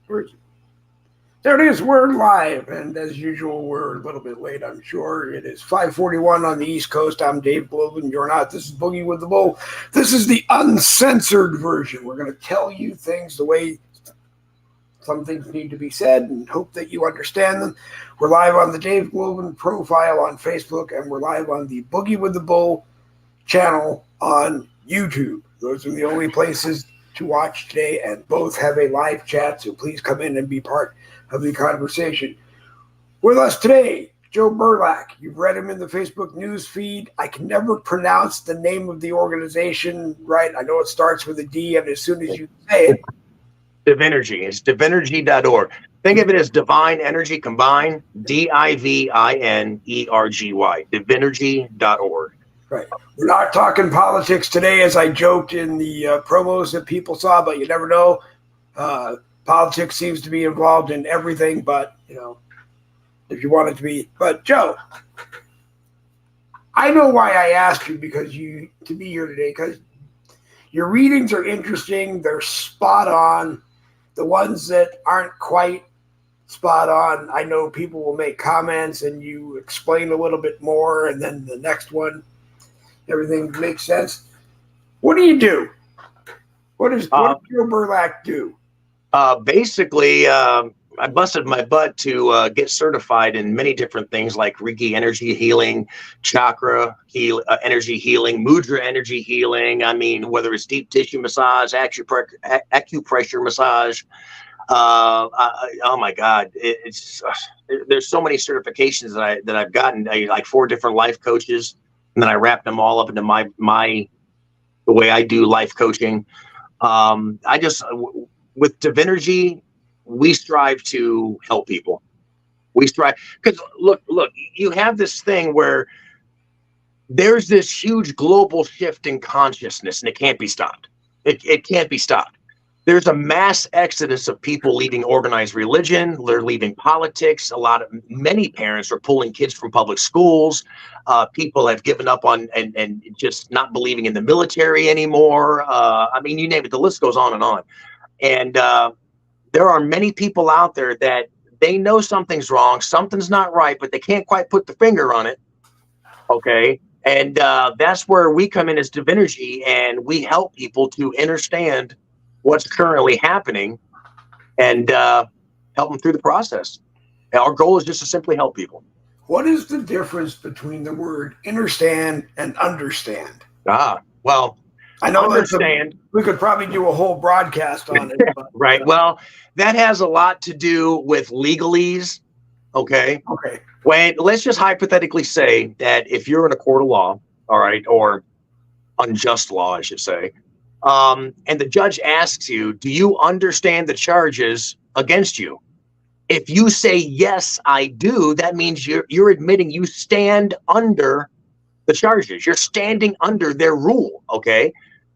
There it is. We're live, and as usual, we're a little bit late, I'm sure. It is 5:41 on the East Coast. I'm Dave Glovin. You're not. This is Boogie with the Bull. This is the uncensored version. We're going to tell you things the way some things need to be said and hope that you understand them. We're live on the Dave Glovin profile on Facebook, and we're live on the Boogie with the Bull channel on YouTube. Those are the only places to watch today, and both have a live chat, so please come in and be part of the conversation. With us today, Joe Berylak. You've read him in the Facebook news feed. I can never pronounce the name of the organization right. I know it starts with a D, and as soon as you say it, Divinergy. It's divinergy.org. Think of it as Divine Energy Combined, Divinergy, divinergy.org. Right. We're not talking politics today, as I joked in the promos that people saw, but you never know. Politics seems to be involved in everything, but, you know, if you want it to be. But, Joe, I know why I asked you to be here today, because your readings are interesting. They're spot on. The ones that aren't quite spot on, I know people will make comments and you explain a little bit more, and then the next one, everything makes sense. What do you do? What does Joe Berylak do? Basically, I busted my butt to get certified in many different things like Reiki energy healing, chakra energy healing, mudra energy healing. I mean, whether it's deep tissue massage, acupressure massage. Oh my God, there's so many certifications that I've gotten. Like 4 different life coaches, and then I wrapped them all up into the way I do life coaching. With Divinergy, we strive to help people. We strive because look, you have this thing where there's this huge global shift in consciousness, and it can't be stopped. It can't be stopped. There's a mass exodus of people leaving organized religion. They're leaving politics. Many parents are pulling kids from public schools. People have given up on and just not believing in the military anymore. I mean, you name it. The list goes on and on. And there are many people out there that they know something's wrong, something's not right, but they can't quite put the finger on it. Okay. And that's where we come in as Divinergy, and we help people to understand what's currently happening and help them through the process. And our goal is just to simply help people. What is the difference between the word understand and understand? Well, I know understand. We could probably do a whole broadcast on it. But, right. Well, that has a lot to do with legalese. Okay. Let's just hypothetically say that if you're in a court of law, all right, or unjust law, I should say, and the judge asks you, do you understand the charges against you? If you say, yes, I do, that means you're admitting you stand under the charges. You're standing under their rule, okay?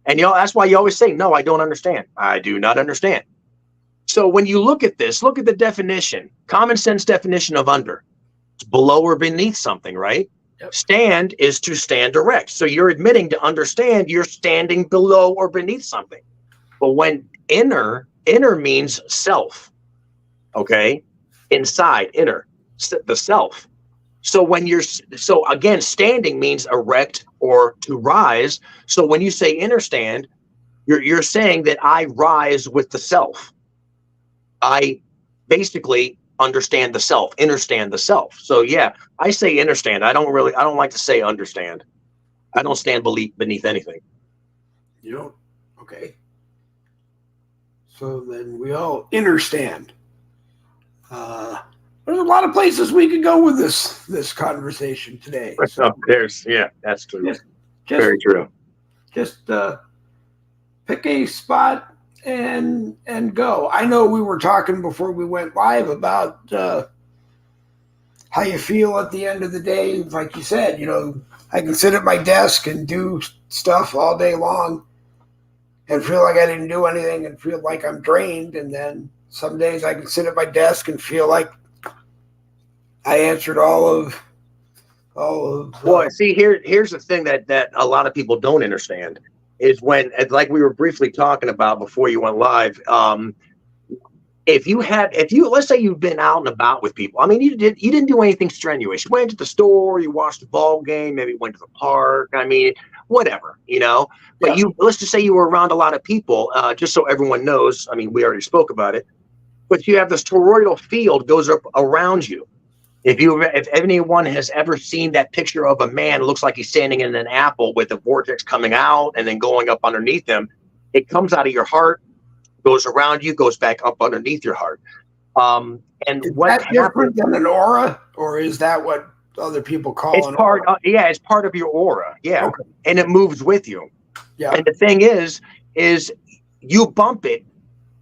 And that's why you always say, no, I don't understand. I do not understand. So when you look at this, look at the definition, common sense definition of under. It's below or beneath something, right? Yep. Stand is to stand erect. So you're admitting to understand you're standing below or beneath something. But when inner means self, okay? Inside, inner, the self. So again, standing means erect or to rise. So when you say inner stand, you're saying that I rise with the self. I basically understand the self, understand the self. So yeah, I say understand. I don't like to say understand. I don't stand beneath anything. You don't? Okay. So then we all understand. There's a lot of places we could go with this conversation today. So, that's true. Just very true. Just pick a spot and go. I know we were talking before we went live about how you feel at the end of the day. Like you said, I can sit at my desk and do stuff all day long and feel like I didn't do anything and feel like I'm drained. And then some days I can sit at my desk and feel like I answered all of. Well, see, here's the thing that a lot of people don't understand is when, like we were briefly talking about before you went live, if you let's say you've been out and about with people. I mean, you didn't do anything strenuous. You went to the store, you watched a ball game, maybe went to the park. I mean, whatever, but let's just say you were around a lot of people, just so everyone knows. I mean, we already spoke about it, but you have this toroidal field goes up around you. If anyone has ever seen that picture of a man, it looks like he's standing in an apple with a vortex coming out and then going up underneath him. It comes out of your heart, goes around you, goes back up underneath your heart. And is that different than an aura, or is that what other people call an aura? It's part of your aura. Yeah. Okay. And it moves with you. Yeah. And the thing is you bump it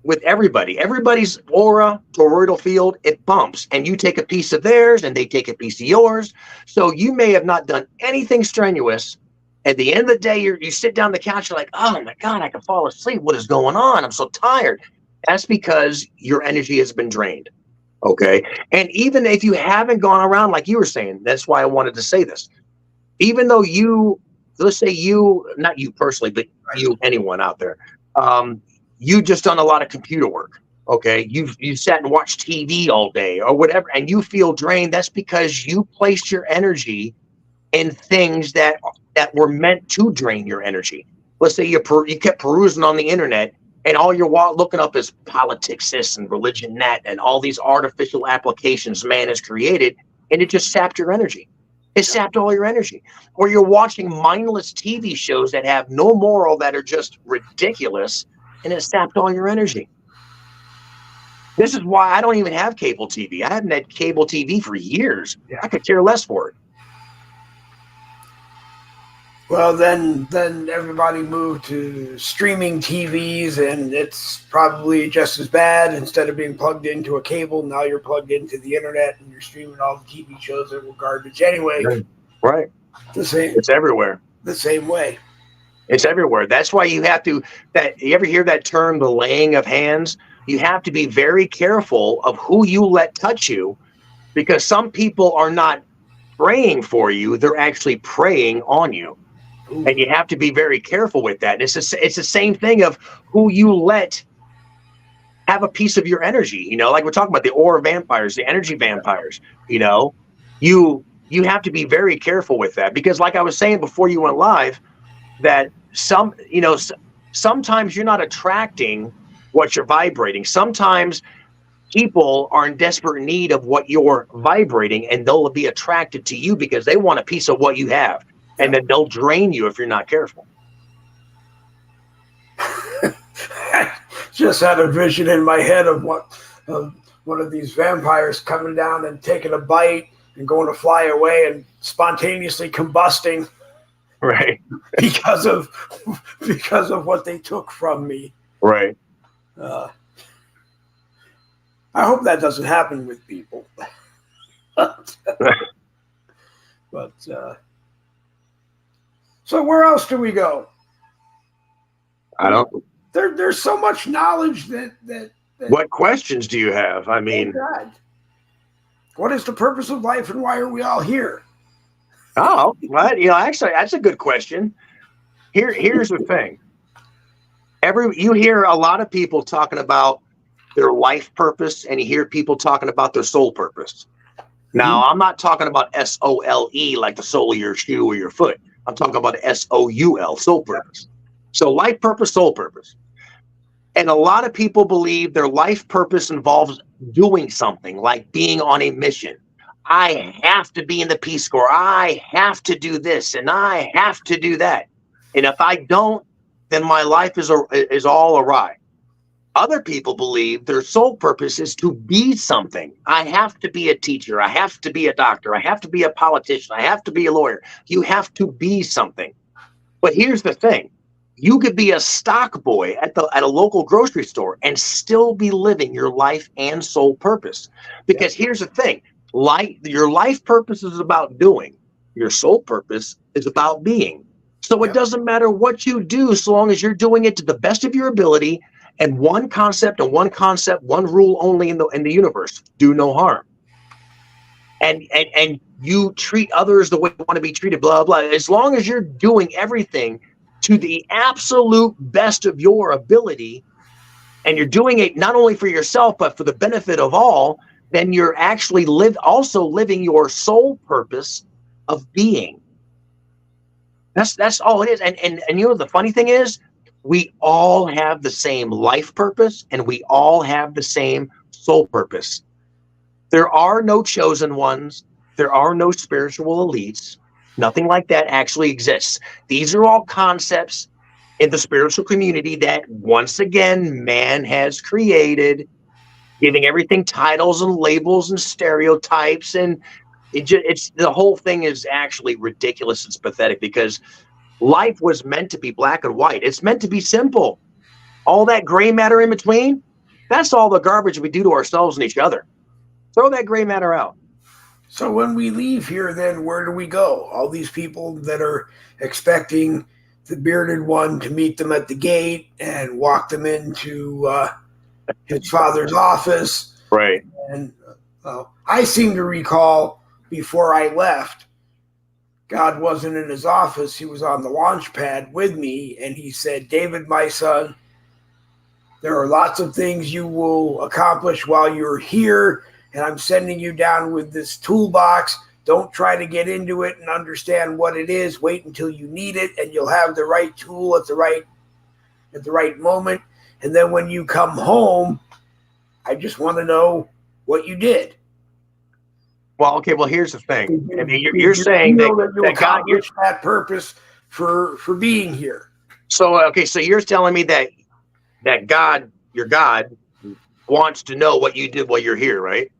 with everybody. Everybody's aura, toroidal field, it bumps, and you take a piece of theirs and they take a piece of yours. So you may have not done anything strenuous. At the end of the day, you sit down on the couch, you're like, oh my God, I can fall asleep. What is going on? I'm so tired. That's because your energy has been drained. Okay. And even if you haven't gone around, like you were saying, that's why I wanted to say this. Even though let's say not you personally, but anyone out there, you just done a lot of computer work. Okay. You sat and watched TV all day or whatever, and you feel drained. That's because you placed your energy in things that were meant to drain your energy. Let's say you kept perusing on the internet, and all you're looking up is politics, this and religion, that, and all these artificial applications man has created, and it just sapped your energy. It sapped all your energy. Or you're watching mindless TV shows that have no moral, that are just ridiculous, and it sapped all your energy. This is why I don't even have cable TV. I haven't had cable TV for years. I could care less for it. Well, then everybody moved to streaming TVs, and it's probably just as bad. Instead of being plugged into a cable, now you're plugged into the internet, and you're streaming all the TV shows that were garbage anyway. Right. It's everywhere. The same way. It's everywhere. That's why you have to. You ever hear that term, the laying of hands? You have to be very careful of who you let touch you, because some people are not praying for you; they're actually preying on you. And you have to be very careful with that. It's the same thing of who you let have a piece of your energy. Like we're talking about the aura vampires, the energy vampires. You have to be very careful with that, because, like I was saying before you went live, that sometimes you're not attracting what you're vibrating. Sometimes people are in desperate need of what you're vibrating, and they'll be attracted to you because they want a piece of what you have. And then they'll drain you if you're not careful. I just had a vision in my head of one of these vampires coming down and taking a bite and going to fly away and spontaneously combusting. Right. because of what they took from me. Right. I hope that doesn't happen with people. But so where else do we go? I don't. There's so much knowledge that. What questions do you have? I mean, God. What is the purpose of life, and why are we all here? Oh, well, actually, that's a good question. Here's the thing. You hear a lot of people talking about their life purpose, and you hear people talking about their soul purpose. Now, I'm not talking about SOLE, like the sole of your shoe or your foot. I'm talking about SOUL, soul purpose. So life purpose, soul purpose. And a lot of people believe their life purpose involves doing something, like being on a mission. I have to be in the Peace Corps. I have to do this, and I have to do that. And if I don't, then my life is all awry. Other people believe their sole purpose is to be something. I have to be a teacher. I have to be a doctor. I have to be a politician. I have to be a lawyer. You have to be something. But here's the thing. You could be a stock boy at a local grocery store and still be living your life and soul purpose. Because here's the thing. Your life purpose is about doing. Your soul purpose is about being. So it doesn't matter what you do, so long as you're doing it to the best of your ability. And one concept, one rule only in the universe: do no harm. And you treat others the way you want to be treated, blah, blah. As long as you're doing everything to the absolute best of your ability, and you're doing it not only for yourself, but for the benefit of all, then you're actually also living your soul purpose of being. That's all it is. And you know, the funny thing is, we all have the same life purpose and we all have the same soul purpose. There are no chosen ones. There are no spiritual elites. Nothing like that actually exists. These are all concepts in the spiritual community that, once again, man has created, giving everything titles and labels and stereotypes. And it's the whole thing is actually ridiculous and pathetic, because life was meant to be black and white. It's meant to be simple. All that gray matter in between, that's all the garbage we do to ourselves and each other. Throw that gray matter out. So when we leave here, then where do we go? All these people that are expecting the bearded one to meet them at the gate and walk them into his father's office. Right. And I seem to recall before I left, God wasn't in his office. He was on the launch pad with me. And he said, David, my son, there are lots of things you will accomplish while you're here. And I'm sending you down with this toolbox. Don't try to get into it and understand what it is. Wait until you need it, and you'll have the right tool at the right moment. And then when you come home, I just want to know what you did. Well, okay. Well, here's the thing. I mean, you're saying that God, that purpose for being here. So, okay. So you're telling me that God, your God, wants to know what you did while you're here, right?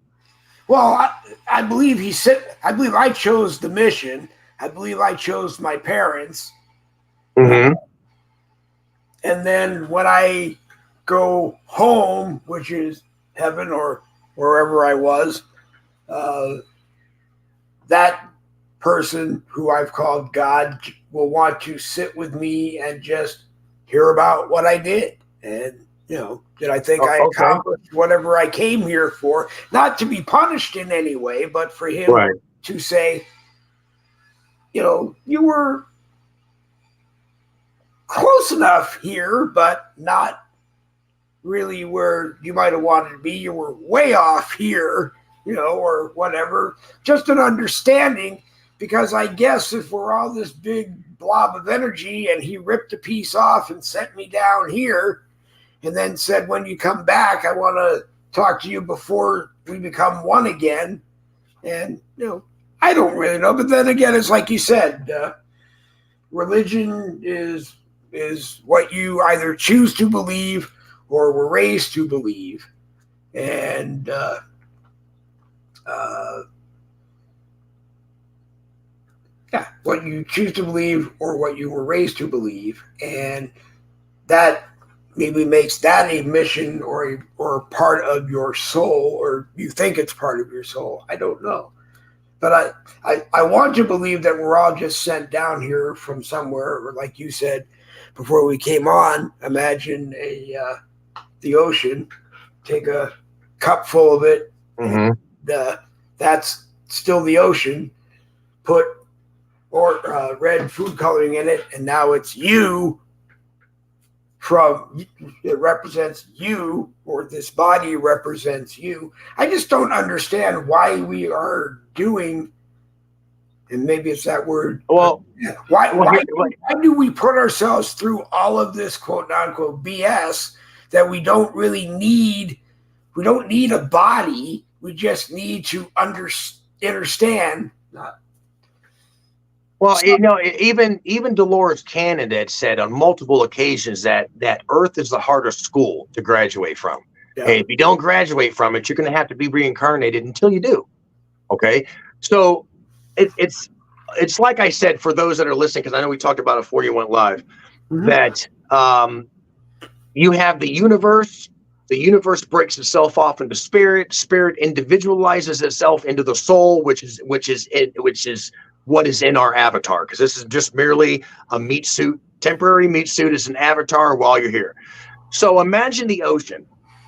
Well, I believe he said. I believe I chose the mission. I believe I chose my parents. Mm-hmm. And then when I go home, which is heaven or wherever I was, that person who I've called God will want to sit with me and just hear about what I did. And, you know, did I think I accomplished whatever I came here for? Not to be punished in any way, but for him to say, you know, you were close enough here, but not really where you might have wanted to be. You were way off here, you know, or whatever. Just an understanding, because I guess if we're all this big blob of energy and he ripped a piece off and sent me down here and then said, when you come back, I want to talk to you before we become one again. And, you know, I don't really know. But then again, it's like you said, religion is what you either choose to believe or were raised to believe. And what you choose to believe or what you were raised to believe. And that maybe makes that a mission or part of your soul, or you think it's part of your soul. I don't know. But I want to believe that we're all just sent down here from somewhere, or like you said before we came on, imagine the ocean, take a cup full of it, that's still the ocean, put red food coloring in it, and now it's you. It represents you, or this body represents you. I just don't understand why we are doing, and maybe it's that word. Well, why do we put ourselves through all of this quote unquote BS that we don't really need? We don't need a body. We just need to understand. Well, you know, even Dolores Cannon had said on multiple occasions that Earth is the hardest school to graduate from. Yeah. Hey, if you don't graduate from it, you're going to have to be reincarnated until you do. Okay, so it's like I said, for those that are listening, because I know we talked about it before you went live, that you have the universe. The universe breaks itself off into spirit. Spirit individualizes itself into the soul, which is what is in our avatar, because this is just merely a meat suit. Temporary meat suit is an avatar while you're here. So imagine the ocean.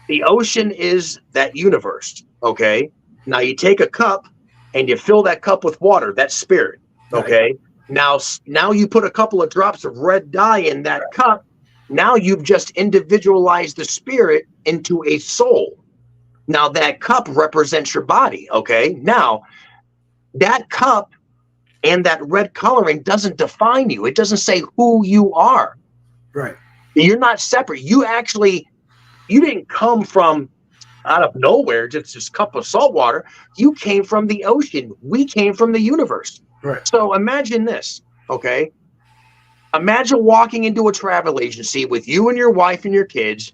The ocean is that universe. Okay. Now you take a cup and you fill that cup with water. That's spirit. Okay. Now you put a couple of drops of red dye in that cup. Now you've just individualized the spirit into a soul. Now that cup represents your body. Okay. Now that cup and that red coloring doesn't define you. It doesn't say who you are. Right. You're not separate. You didn't come from out of nowhere, just this cup of salt water. You came from the ocean. We came from the universe. Right. So imagine this, okay? Imagine walking into a travel agency with you and your wife and your kids,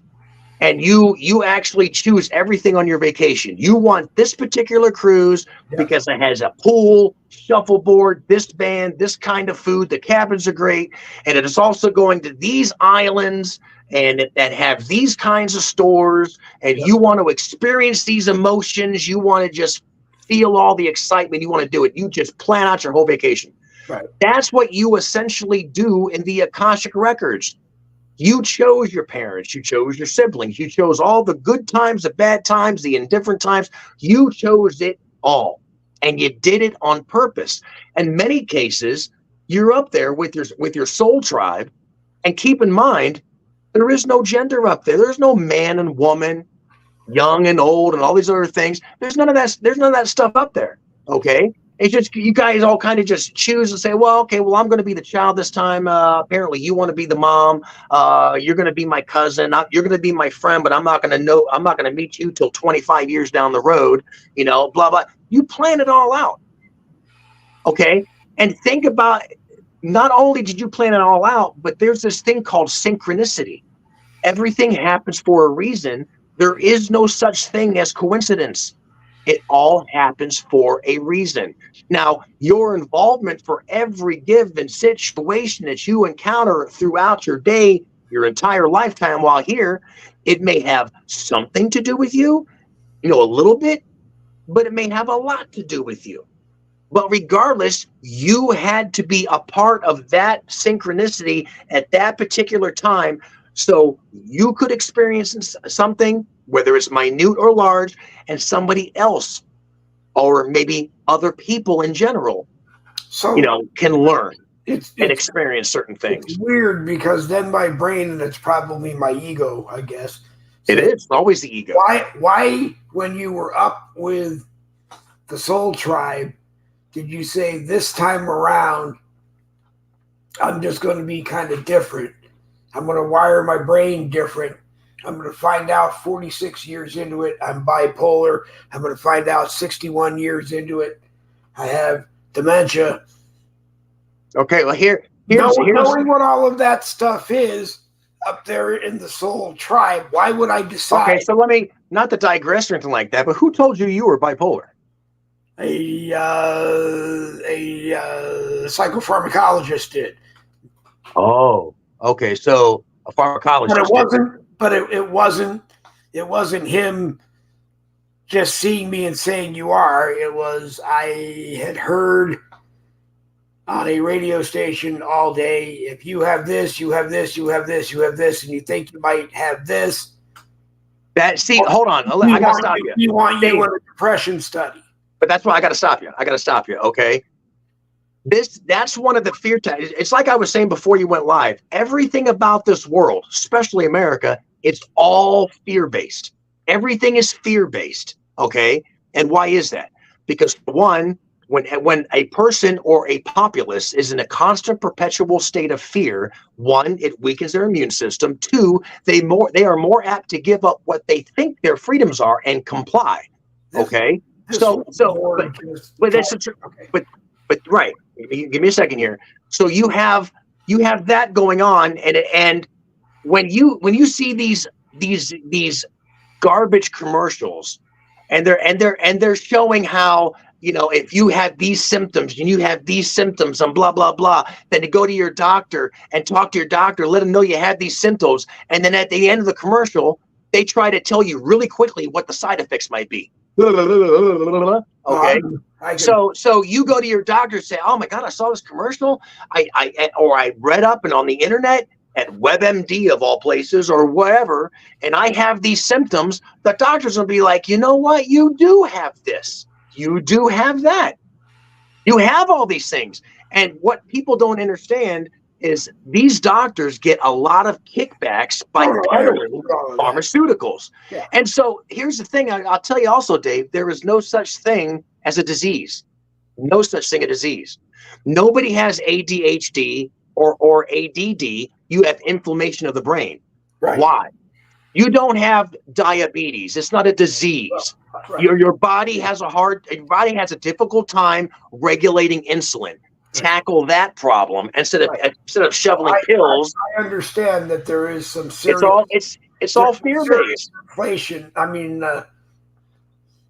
and you actually choose everything on your vacation. You want this particular cruise because it has a pool, shuffleboard, this band, this kind of food. The cabins are great, and it is also going to these islands and that have these kinds of stores. And you want to experience these emotions. You want to just feel all the excitement. You want to do it. You just plan out your whole vacation. Right. That's what you essentially do in the Akashic records. You chose your parents, you chose your siblings, you chose all the good times, the bad times, the indifferent times. You chose it all, and you did it on purpose. In many cases, you're up there with your soul tribe, and keep in mind, there is no gender up there. There's no man and woman, young and old, and all these other things. There's none of that stuff up there. Okay. It's just you guys all kind of just choose and say, well, okay, well, I'm going to be the child this time. Apparently, you want to be the mom. You're going to be my cousin. You're going to be my friend, but I'm not going to meet you till 25 years down the road. Blah blah. You plan it all out, okay? And think about, not only did you plan it all out, but there's this thing called synchronicity. Everything happens for a reason. There is no such thing as coincidence. It all happens for a reason. Now, your involvement for every given situation that you encounter throughout your day, your entire lifetime while here, it may have something to do with you, a little bit, but it may have a lot to do with you. But regardless, you had to be a part of that synchronicity at that particular time, so you could experience something, whether it's minute or large, and somebody else, or maybe other people in general, can learn and experience certain things. It's weird because then my brain, and it's probably my ego, I guess. It is always the ego. Why, when you were up with the Soul Tribe, did you say this time around, I'm just going to be kind of different? I'm going to wire my brain different. I'm going to find out 46 years into it, I'm bipolar. I'm going to find out 61 years into it, I have dementia. Okay, well, here's knowing what all of that stuff is up there in the Soul Tribe, why would I decide? Okay, so let me, not to digress or anything like that, but who told you were bipolar? A psychopharmacologist did. Oh, okay, so a pharmacologist. But it wasn't him just seeing me and saying you are. It was, I had heard on a radio station all day, if you have this, you have this, you have this, you have this, and you think you might have this. Hold on. I got to stop you. You want you in a depression study. But that's why I got to stop you. Okay. That's one of the fear tactics. It's like I was saying before you went live. Everything about this world, especially America, it's all fear-based. Everything is fear-based. Okay. And why is that? Because one, when a person or a populace is in a constant perpetual state of fear, one, it weakens their immune system. Two, they are more apt to give up what they think their freedoms are and comply. Okay. But right. Give me a second here. So you have that going on, and when you see these garbage commercials, and they're showing how, if you have these symptoms and you have these symptoms and blah blah blah, then to go to your doctor and talk to your doctor, let them know you have these symptoms, and then at the end of the commercial, they try to tell you really quickly what the side effects might be. Okay. So you go to your doctor and say, oh my God, I saw this commercial. I read up and on the internet at WebMD of all places or wherever, and I have these symptoms. The doctor's will be like, you know what? You do have this. You do have that. You have all these things. And what people don't understand is these doctors get a lot of kickbacks by peddling pharmaceuticals. Yeah. And so here's the thing. I'll tell you also, Dave, there is no such thing as a disease. No such thing as a disease. Nobody has ADHD or ADD. You have inflammation of the brain. Right. Why? You don't have diabetes. It's not a disease. Right. Your body has a difficult time regulating insulin. Tackle that problem instead of shoveling pills. I understand that there is some serious. It's all fear based.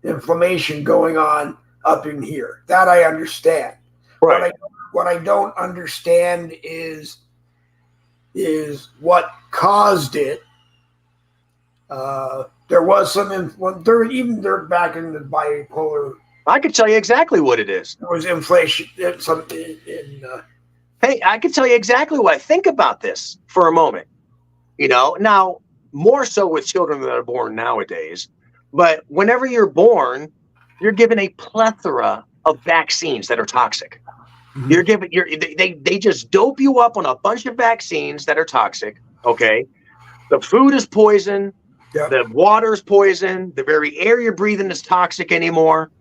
Inflammation going on up in here. That I understand. Right. What I don't understand is what caused it. There was some they're back in the bipolar. I could tell you exactly what it is. There was inflation. Hey, I can tell you exactly what. Think about this for a moment. Now more so with children that are born nowadays, but whenever you're born, you're given a plethora of vaccines that are toxic. Mm-hmm. They just dope you up on a bunch of vaccines that are toxic. Okay, the food is poison. Yep. The water is poison. The very air you're breathing is toxic anymore.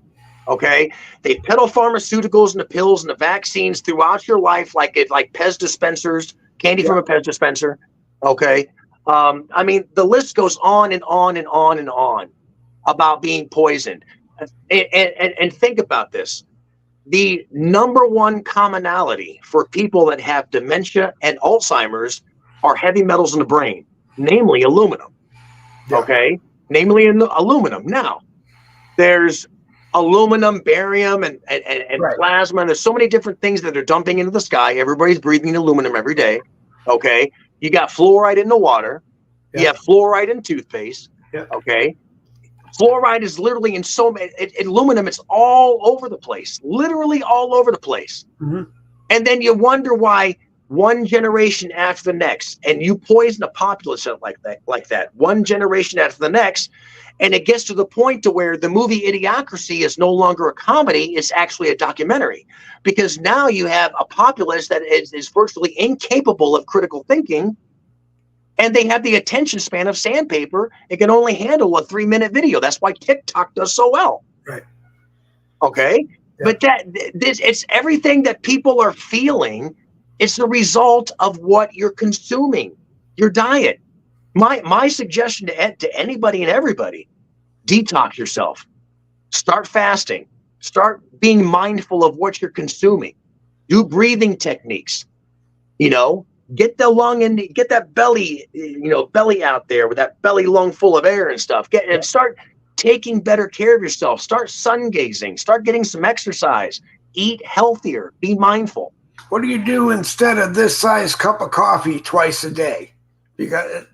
Okay, they peddle pharmaceuticals and the pills and the vaccines throughout your life, like Pez dispensers, candy from a Pez dispenser. Okay, the list goes on and on and on and on about being poisoned. And think about this: the number one commonality for people that have dementia and Alzheimer's are heavy metals in the brain, namely aluminum. Yeah. Okay, namely in the aluminum. Now, there's aluminum, barium, and right. Plasma. And there's so many different things that are dumping into the sky. Everybody's breathing aluminum every day. Okay, you got fluoride in the water. Yeah. You have fluoride in toothpaste. Yeah. Okay, fluoride is literally in so many. Aluminum, it's all over the place. Literally all over the place. Mm-hmm. And then you wonder why one generation after the next, and you poison a population like that, one generation after the next, and it gets to the point to where the movie Idiocracy is no longer a comedy, it's actually a documentary, because now you have a populace that is virtually incapable of critical thinking, and they have the attention span of sandpaper. It can only handle a 3-minute video. That's why TikTok does so well. Right. Okay. Yeah. But it's everything that people are feeling. It's the result of what you're consuming, your diet. My suggestion to anybody and everybody: detox yourself. Start fasting. Start being mindful of what you're consuming. Do breathing techniques. Get the lung and get that belly, belly out there with that belly lung full of air and stuff. And start taking better care of yourself. Start sun gazing. Start getting some exercise. Eat healthier. Be mindful. What do you do instead of this size cup of coffee twice a day? Because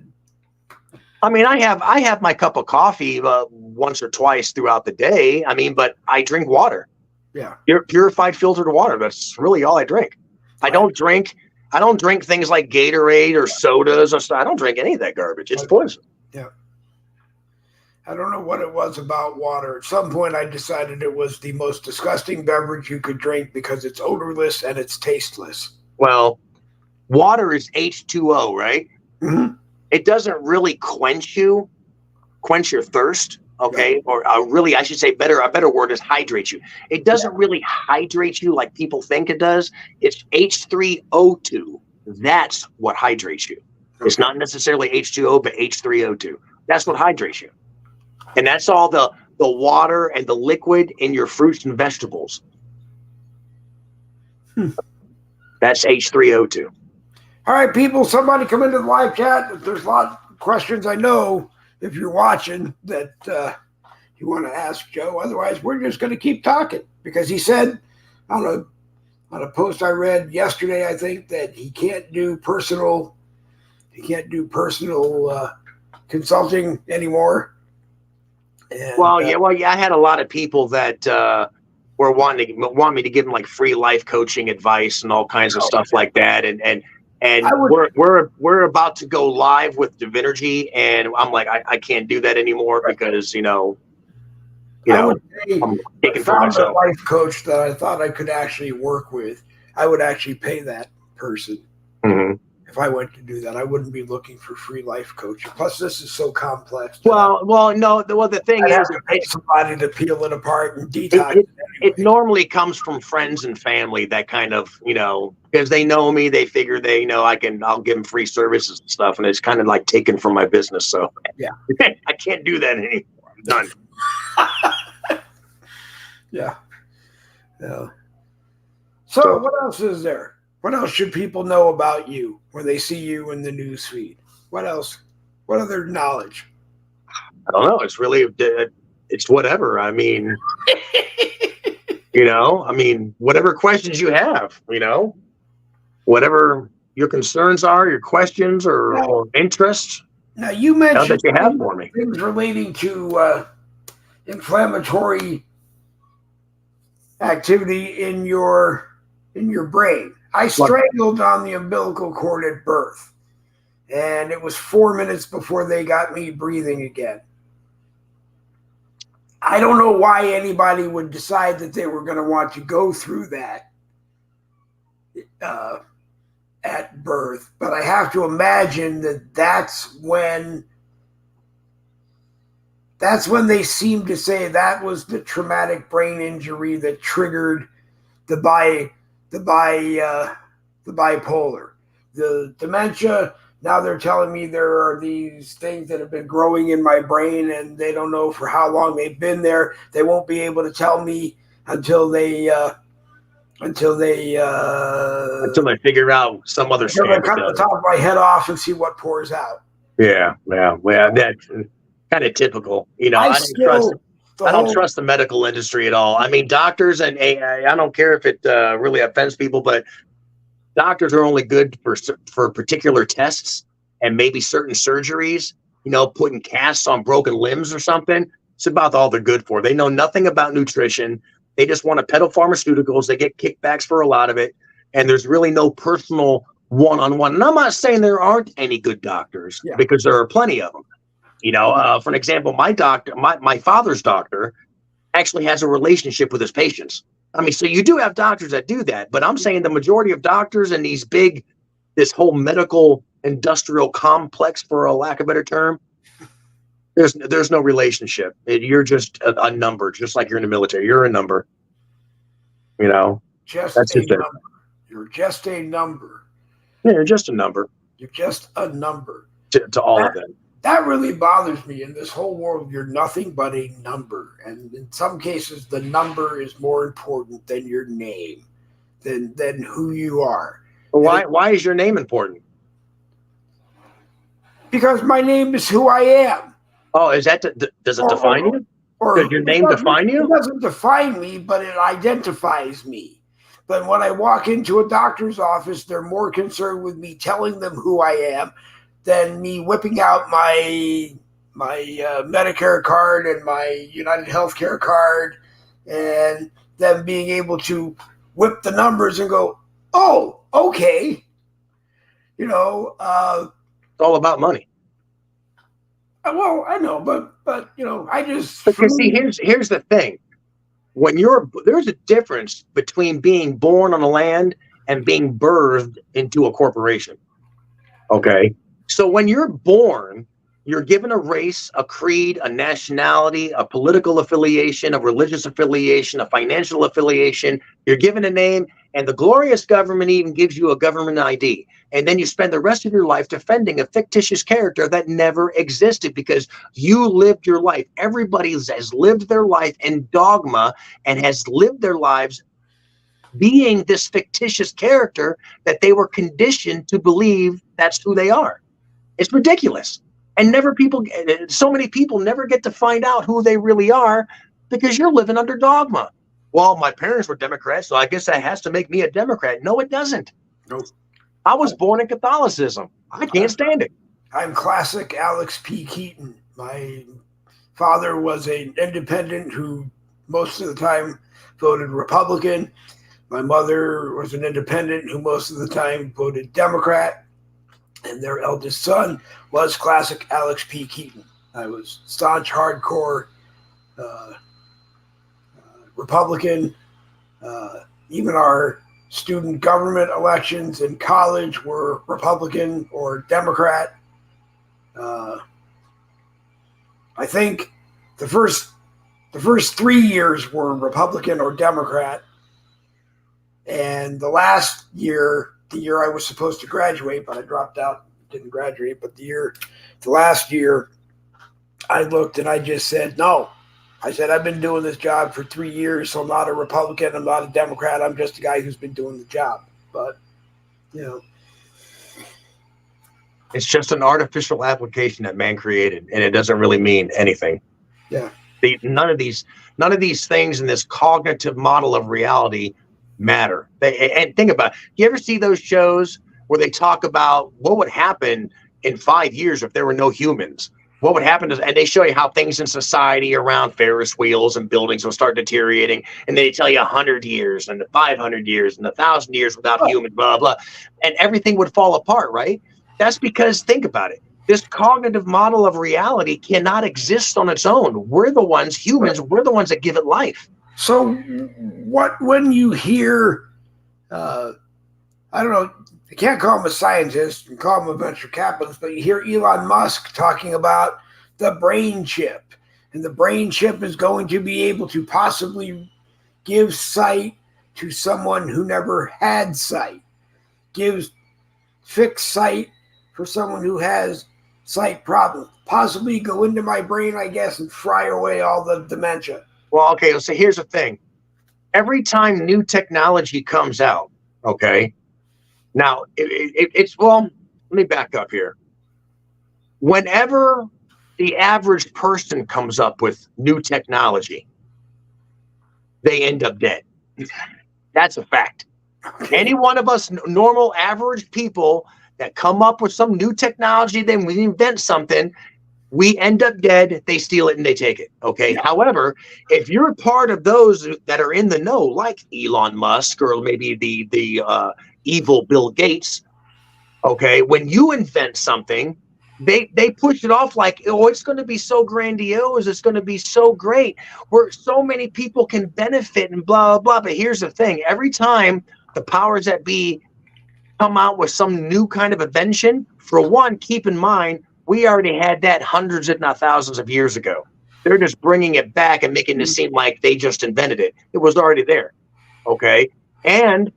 I have my cup of coffee once or twice throughout the day. But I drink water. Yeah, purified filtered water. That's really all I drink. Right. I don't drink things like Gatorade or sodas or stuff. I don't drink any of that garbage. It's poison. Yeah. I don't know what it was about water. At some point, I decided it was the most disgusting beverage you could drink because it's odorless and it's tasteless. Well, water is H2O, right? Mm-hmm. It doesn't really quench your thirst, okay? Yeah. Or really, I should say, a better word is hydrate you. It doesn't really hydrate you like people think it does. It's H3O2. That's what hydrates you. Okay. It's not necessarily H2O, but H3O2. That's what hydrates you. And that's all the water and the liquid in your fruits and vegetables. That's H3O2. All right, people, somebody come into the live chat. There's a lot of questions I know, if you're watching, that you want to ask Joe. Otherwise, we're just going to keep talking, because he said on a post I read yesterday, I think, that he can't do personal consulting anymore. And, I had a lot of people that were want me to give them like free life coaching advice and all kinds of stuff like that. And we're about to go live with Divinergy, and I'm like, I can't do that anymore because I'm taking for myself. A life coach that I thought I could actually work with. I would actually pay that person Mm-hmm. If I went to do that, I wouldn't be looking for free life coaching. Plus, this is so complex. No. The thing I'd is, have to pay somebody to peel it apart and detox it anyway. normally comes from friends and family that kind of, because they know me, they figure I'll give them free services and stuff, and it's kind of like taken from my business. So yeah, I can't do that anymore. I'm done. Yeah. So what else is there? What else should people know about you when they see you in the news feed? What else? What other knowledge? I don't know. It's really, it's whatever. I mean, whatever questions you have, whatever your concerns are, your questions or interests. Now you mentioned that you have for me things relating to inflammatory activity in your brain. I strangled on the umbilical cord at birth, and it was 4 minutes before they got me breathing again. I don't know why anybody would decide that they were going to want to go through that at birth, but I have to imagine that that's when they seem to say that was the traumatic brain injury that triggered the bipolar. The dementia, now they're telling me there are these things that have been growing in my brain and they don't know for how long they've been there. They won't be able to tell me until they figure out some other standard. Cut the top of my head off and see what pours out. Yeah. Well, that's kind of typical. I don't trust the medical industry at all. I mean, doctors, and I don't care if it really offends people, but doctors are only good for particular tests and maybe certain surgeries, putting casts on broken limbs or something. It's about all they're good for. They know nothing about nutrition. They just want to peddle pharmaceuticals. They get kickbacks for a lot of it. And there's really no personal one-on-one. And I'm not saying there aren't any good doctors, because there are plenty of them. For an example, my father's doctor actually has a relationship with his patients. I mean, so you do have doctors that do that, but I'm saying the majority of doctors in this whole medical industrial complex, for a lack of a better term, there's no relationship. You're just a number, just like you're in the military. You're a number. That's a number. You're just a number. Yeah, you're just a number. You're just a number. To all of them. That really bothers me. In this whole world, you're nothing but a number. And in some cases, the number is more important than your name, than who you are. Why is your name important? Because my name is who I am. Oh, does it define you? Does your name define you? It doesn't define me, but it identifies me. But when I walk into a doctor's office, they're more concerned with me telling them who I am than me whipping out my Medicare card and my United Healthcare card, and them being able to whip the numbers and go, oh, okay. It's all about money. Well, I know, but I just. Because see, here's the thing: there's a difference between being born on a land and being birthed into a corporation. Okay. So when you're born, you're given a race, a creed, a nationality, a political affiliation, a religious affiliation, a financial affiliation. You're given a name, and the glorious government even gives you a government ID. And then you spend the rest of your life defending a fictitious character that never existed because you lived your life. Everybody has lived their life in dogma and has lived their lives being this fictitious character that they were conditioned to believe that's who they are. It's ridiculous. And so many people never get to find out who they really are because you're living under dogma. Well, my parents were Democrats, so I guess that has to make me a Democrat. No, it doesn't. Nope. I was born in Catholicism. I can't stand it. I'm classic Alex P. Keaton. My father was an independent who most of the time voted Republican. My mother was an independent who most of the time voted Democrat. And their eldest son was classic Alex P. Keaton. I was staunch, hardcore Republican. Even our student government elections in college were Republican or Democrat. I think the first 3 years were Republican or Democrat, and the last year, the year I was supposed to graduate, but I dropped out, didn't graduate. But the last year, I looked and I just said no. I said, I've been doing this job for 3 years, so I'm not a Republican, I'm not a Democrat, I'm just a guy who's been doing the job. But, you know. It's just an artificial application that man created, and it doesn't really mean anything. Yeah. None of these things in this cognitive model of reality matter. And think about it. You ever see those shows where they talk about what would happen in 5 years if there were no humans? What would happen and they show you how things in society around Ferris wheels and buildings will start deteriorating, and they tell you 100 years and 500 years and 1,000 years without humans, blah, blah, and everything would fall apart, right? That's because, think about it, this cognitive model of reality cannot exist on its own. We're the ones, humans, we're the ones that give it life. So when you hear, I don't know, you can't call him a scientist and call him a venture capitalist, but you hear Elon Musk talking about the brain chip. And the brain chip is going to be able to possibly give sight to someone who never had sight. Gives fixed sight for someone who has sight problems. Possibly go into my brain, I guess, and fry away all the dementia. Well, okay, so here's the thing. Every time new technology comes out, okay, now, well, let me back up here. Whenever the average person comes up with new technology, they end up dead. That's a fact. Okay. Any one of us normal, average people that come up with some new technology, then we invent something, we end up dead, they steal it and they take it, okay? Yeah. However, if you're part of those that are in the know, like Elon Musk or maybe the evil Bill Gates, okay, when you invent something, they push it off like, oh, it's going to be so grandiose, it's going to be so great, where so many people can benefit and blah, blah, blah. But here's the thing, every time the powers that be come out with some new kind of invention, for one, keep in mind, we already had that hundreds, if not thousands of years ago. They're just bringing it back and making it seem like they just invented it. It was already there, okay? And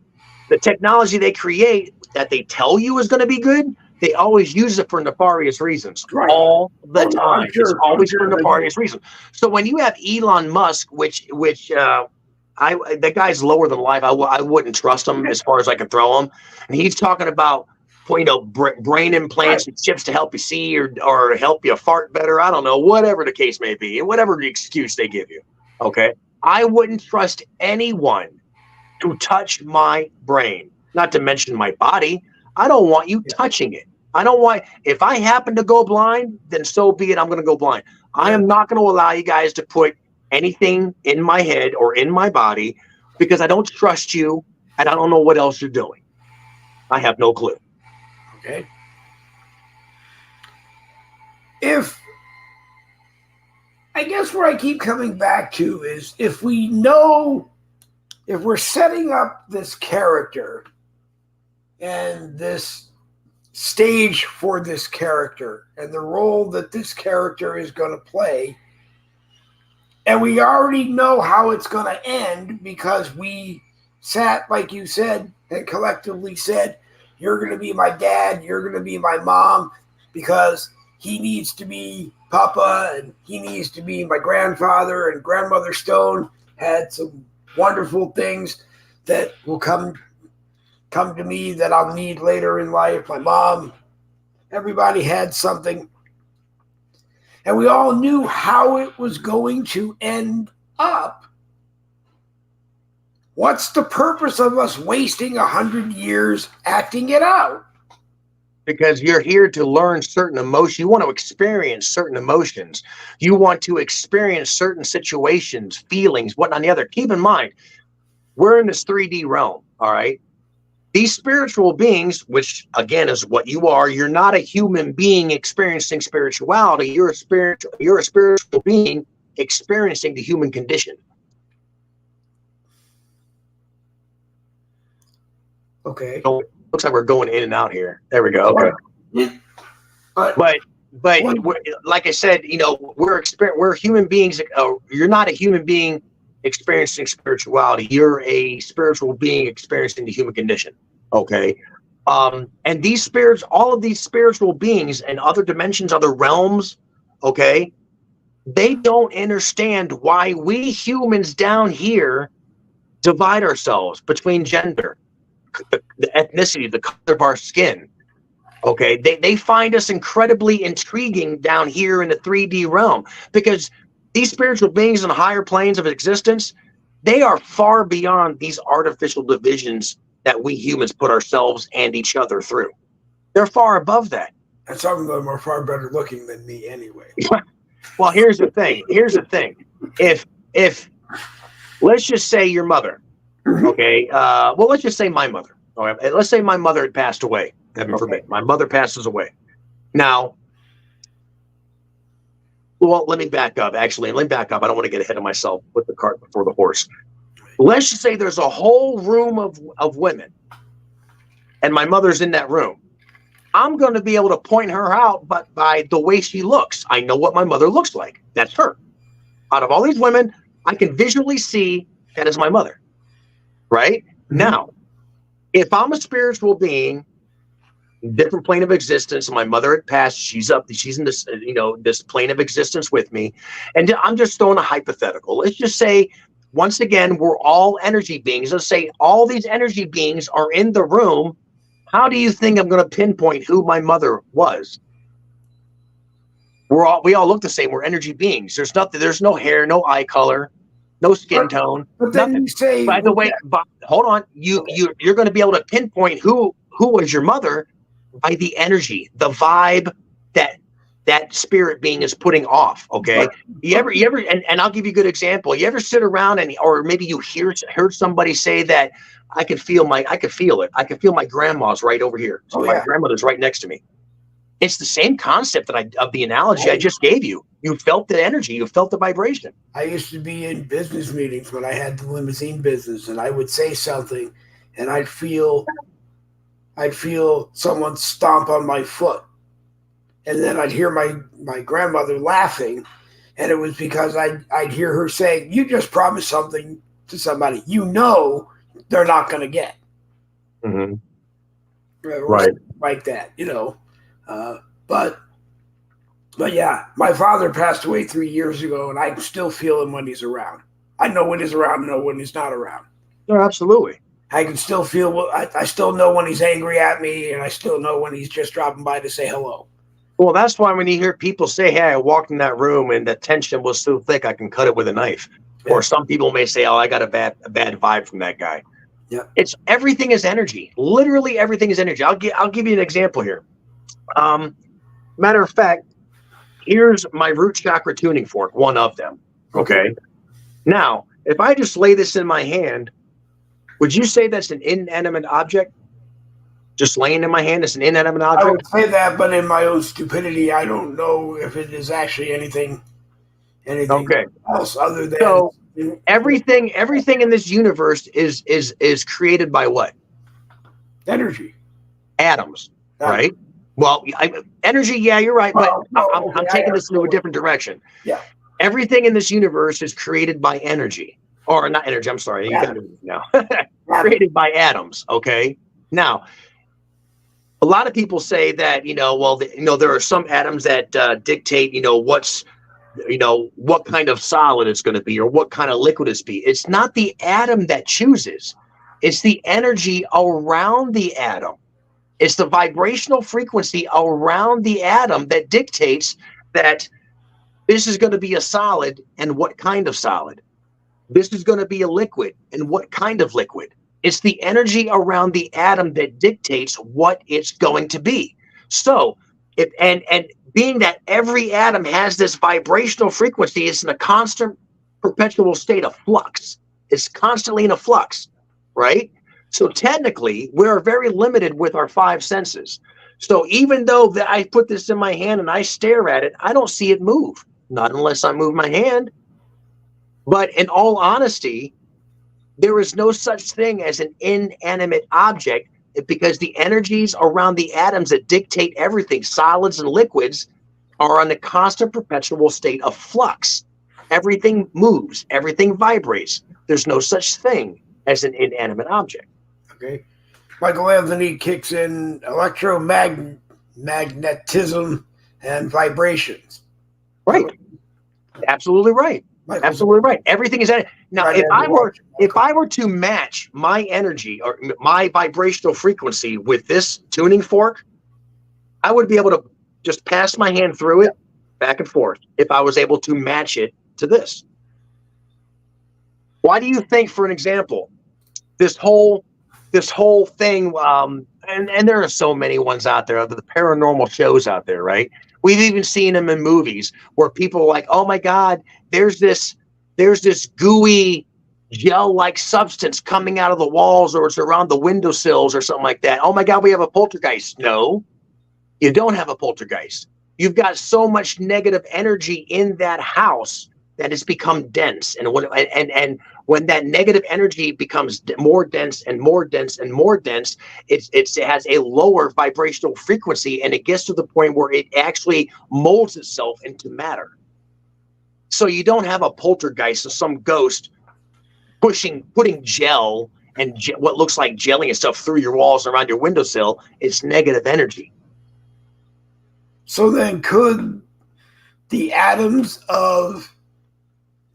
the technology they create that they tell you is going to be good, they always use it for nefarious reasons, right, all the time. Sure, it's always for nefarious reasons. So when you have Elon Musk, which the guy's lower than life, I wouldn't trust him as far as I can throw him. And he's talking about, brain implants and chips to help you see or help you fart better. I don't know, whatever the case may be, and whatever the excuse they give you. Okay, I wouldn't trust anyone to touch my brain, not to mention my body. I don't want you touching it. I don't want, if I happen to go blind, then so be it, I'm going to go blind. I am not going to allow you guys to put anything in my head or in my body because I don't trust you and I don't know what else you're doing. I have no clue. Okay. I guess what I keep coming back to is if we're setting up this character and this stage for this character and the role that this character is going to play, and we already know how it's going to end because we sat, like you said, and collectively said, you're going to be my dad, you're going to be my mom, because he needs to be Papa and he needs to be my grandfather, and Grandmother Stone had some wonderful things that will come to me that I'll need later in life. My mom, everybody had something. And we all knew how it was going to end up. What's the purpose of us wasting 100 years acting it out? Because you're here to learn certain emotions. You want to experience certain emotions. You want to experience certain situations, feelings, whatnot, the other. Keep in mind, we're in this 3D realm, all right? These spiritual beings, which again is what you are, you're not a human being experiencing spirituality. You're a spiritual being experiencing the human condition. Okay. So, looks like we're going in and out here. There we go. Okay. But like I said, we're human beings. You're not a human being experiencing spirituality. You're a spiritual being experiencing the human condition. Okay. And these spirits, all of these spiritual beings and other dimensions, other realms, okay, they don't understand why we humans down here divide ourselves between gender, the ethnicity, the color of our skin. Okay, they find us incredibly intriguing down here in the 3D realm, because these spiritual beings on the higher planes of existence, they are far beyond these artificial divisions that we humans put ourselves and each other through. They're far above that. And some of them are far better looking than me anyway. Well, here's the thing. If let's just say your mother, okay, well, let's just say my mother. All right, let's say my mother had passed away. Heaven forbid. My mother passes away. Now, well, let me back up. Actually, let me back up. I don't want to get ahead of myself. Put the cart before the horse. Let's just say there's a whole room of women, and my mother's in that room. I'm going to be able to point her out, but by the way she looks. I know what my mother looks like. That's her. Out of all these women, I can visually see that is my mother. Right? Mm-hmm. Now, if I'm a spiritual being, different plane of existence, my mother had passed, she's in this, this plane of existence with me, and I'm just throwing a hypothetical. Let's just say, once again, we're all energy beings. Let's say all these energy beings are in the room. How do you think I'm going to pinpoint who my mother was? We all look the same. We're energy beings. There's nothing. There's no hair, no eye color, no skin tone. But then nothing. You say, by the way, hold on. You're going to be able to pinpoint who was your mother by the energy, the vibe that spirit being is putting off. Okay. You ever, and I'll give you a good example. You ever sit around or maybe you heard somebody say that I could feel it. I could feel my grandma's right over here. So my grandmother's right next to me. It's the same concept of the analogy I just gave you. You felt the energy. You felt the vibration. I used to be in business meetings when I had the limousine business, and I would say something, and I'd feel someone stomp on my foot. And then I'd hear my grandmother laughing, and it was because I'd hear her saying, "You just promised something to somebody they're not going to get." Mm-hmm. Right. Like that, But yeah, my father passed away 3 years ago, and I still feel him when he's around. I know when he's around, and know when he's not around. No, absolutely. I can still feel. I still know when he's angry at me, and I still know when he's just dropping by to say hello. Well, that's why when you hear people say, "Hey, I walked in that room and the tension was so thick I can cut it with a knife," or some people may say, "Oh, I got a bad vibe from that guy." Yeah, it's everything is energy. Literally, everything is energy. I'll give you an example here. Matter of fact, here's my root chakra tuning fork, one of them. Okay. Now, if I just lay this in my hand, would you say that's an inanimate object? Just laying in my hand is an inanimate object? I would say that, but in my own stupidity, I don't know if it is actually anything else other than. So everything in this universe is created by what? Energy. Atoms, right? Well, energy, yeah, you're right, but I'm taking this into a different direction. Yeah. Everything in this universe is created by energy. Or not energy, I'm sorry. You got it now. Created by atoms, okay? Now, a lot of people say that, there are some atoms that dictate, what kind of solid it's going to be or what kind of liquid it's be. It's not the atom that chooses. It's the energy around the atom. It's the vibrational frequency around the atom that dictates that this is going to be a solid and what kind of solid. This is going to be a liquid and what kind of liquid. It's the energy around the atom that dictates what it's going to be. So, and being that every atom has this vibrational frequency, it's in a constant, perpetual state of flux. It's constantly in a flux, right? So technically, we're very limited with our five senses. So even though I put this in my hand and I stare at it, I don't see it move. Not unless I move my hand. But in all honesty, there is no such thing as an inanimate object because the energies around the atoms that dictate everything, solids and liquids, are on a constant perpetual state of flux. Everything moves, everything vibrates. There's no such thing as an inanimate object. Okay. Michael Anthony kicks in electromagnetism and vibrations. Right. Absolutely right. Absolutely right. Everything is now. If I were to match my energy or my vibrational frequency with this tuning fork, I would be able to just pass my hand through it back and forth if I was able to match it to this. Why do you think, for an example, this whole thing, and there are so many ones out there, the paranormal shows out there, right? We've even seen them in movies where people are like, oh my God, there's this gooey gel-like substance coming out of the walls, or it's around the windowsills or something like that. Oh my God, we have a poltergeist. No, you don't have a poltergeist. You've got so much negative energy in that house that it's become dense. And when that negative energy becomes more dense and more dense and more dense, it has a lower vibrational frequency, and it gets to the point where it actually molds itself into matter. So you don't have a poltergeist or some ghost putting gel and what looks like jelly and stuff through your walls and around your windowsill. It's negative energy. So then could the atoms of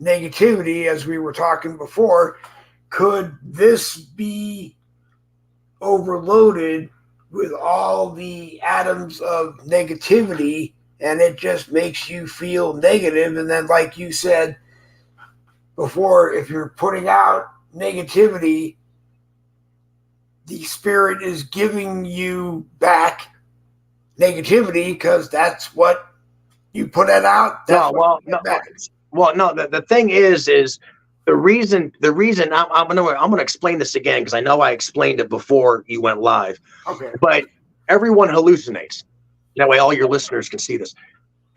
negativity, as we were talking before, could this be overloaded with all the atoms of negativity, and it just makes you feel negative? And then, like you said before, if you're putting out negativity, the spirit is giving you back negativity because that's what you put it out. The thing is the reason I'm gonna explain this again, because I know I explained it before you went live. Okay. But everyone hallucinates. That way all your listeners can see this.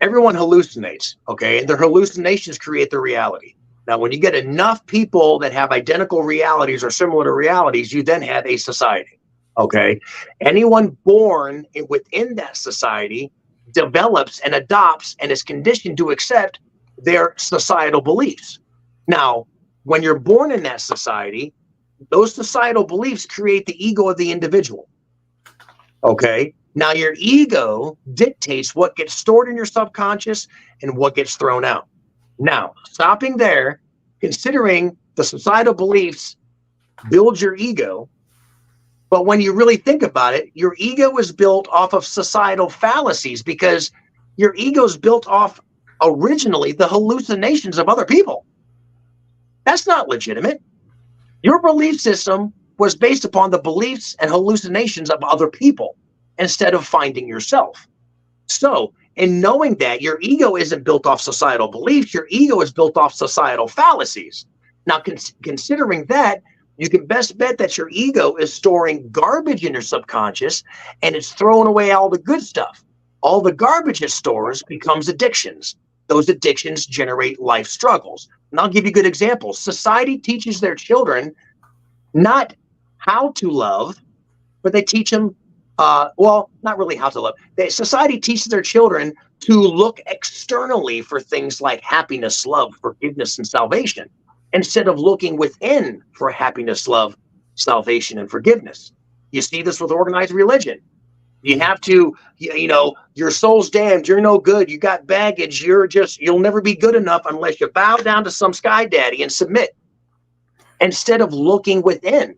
Everyone hallucinates, okay? And their hallucinations create their reality. Now, when you get enough people that have identical realities or similar to realities, you then have a society, okay? Anyone born within that society develops and adopts and is conditioned to accept their societal beliefs. Now, when you're born in that society, those societal beliefs create the ego of the individual, okay? Now, your ego dictates what gets stored in your subconscious and what gets thrown out. Now, stopping there, considering the societal beliefs build your ego, but when you really think about it, your ego is built off of societal fallacies, because your ego is built off originally the hallucinations of other people. That's not legitimate. Your belief system was based upon the beliefs and hallucinations of other people instead of finding yourself. So, in knowing that your ego isn't built off societal beliefs, your ego is built off societal fallacies. Now, considering that, you can best bet that your ego is storing garbage in your subconscious, and it's throwing away all the good stuff. All the garbage it stores becomes addictions. Those addictions generate life struggles. And I'll give you good examples. Society teaches their children not how to love, but they teach them, not really how to love. Society teaches their children to look externally for things like happiness, love, forgiveness, and salvation, instead of looking within for happiness, love, salvation, and forgiveness. You see this with organized religion. You have to, your soul's damned, you're no good, you got baggage, you'll never be good enough unless you bow down to some sky daddy and submit. Instead of looking within.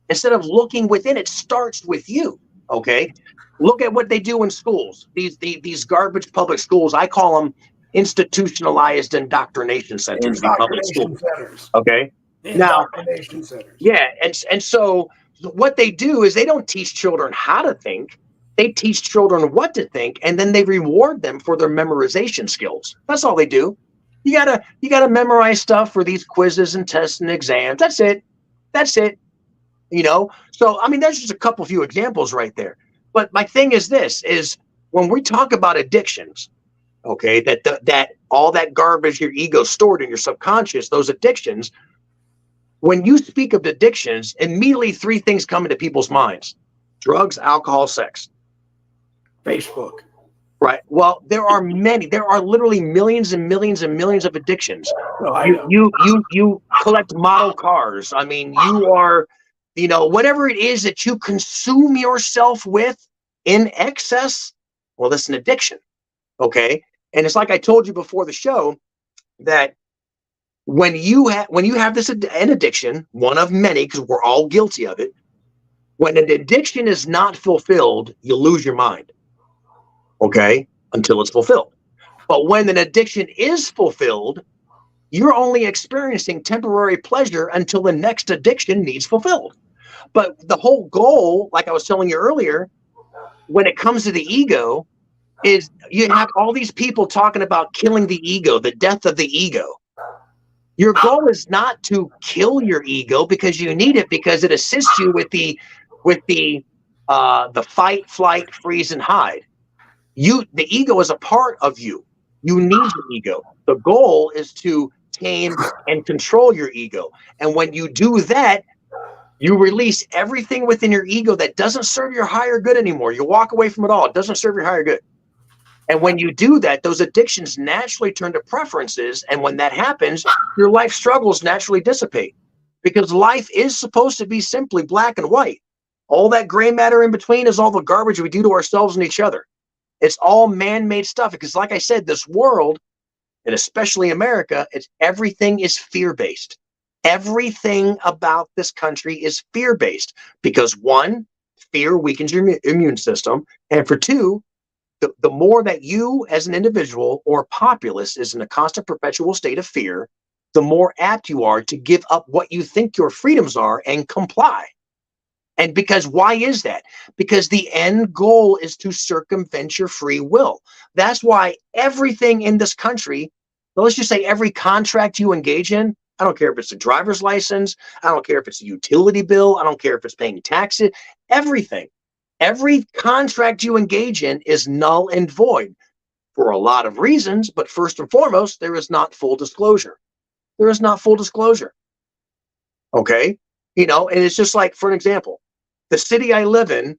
It starts with you, okay? Look at what they do in schools. These garbage public schools, I call them institutionalized indoctrination centers. Centers. Okay. Indoctrination centers. Yeah, and so what they do is they don't teach children how to think. They teach children what to think, and then they reward them for their memorization skills. That's all they do. You gotta memorize stuff for these quizzes and tests and exams. That's it. So I mean, there's just a few examples right there. But my thing is this: is when we talk about addictions, okay, that all that garbage your ego stored in your subconscious, those addictions. When you speak of addictions, immediately three things come into people's minds. Drugs, alcohol, sex. Facebook. Right. Well, there are many. There are literally millions and millions and millions of addictions. Well, You collect model cars. I mean, you are, whatever it is that you consume yourself with in excess. Well, that's an addiction. Okay. And it's like I told you before the show that when you have this an addiction, one of many, because we're all guilty of it. When an addiction is not fulfilled, you lose your mind. Okay, until it's fulfilled. But when an addiction is fulfilled, you're only experiencing temporary pleasure until the next addiction needs fulfilled. But the whole goal, like I was telling you earlier, when it comes to the ego, is you have all these people talking about killing the ego, the death of the ego. Your goal is not to kill your ego because you need it, because it assists you with the fight, flight, freeze, and hide. The ego is a part of you. You need your ego. The goal is to tame and control your ego. And when you do that, you release everything within your ego that doesn't serve your higher good anymore. You walk away from it all. It doesn't serve your higher good. And when you do that, those addictions naturally turn to preferences. And when that happens, your life struggles naturally dissipate, because life is supposed to be simply black and white. All that gray matter in between is all the garbage we do to ourselves and each other. It's all man-made stuff, because like I said, this world, and especially America, everything is fear-based. Everything about this country is fear-based because, one, fear weakens your immune system. And for two, the more that you as an individual or populace is in a constant perpetual state of fear, the more apt you are to give up what you think your freedoms are and comply. And because why is that? Because the end goal is to circumvent your free will. That's why everything in this country, let's just say every contract you engage in, I don't care if it's a driver's license, I don't care if it's a utility bill, I don't care if it's paying taxes, everything. Every contract you engage in is null and void for a lot of reasons, but first and foremost, there is not full disclosure. There is not full disclosure. Okay? And it's just like, for an example, the city I live in,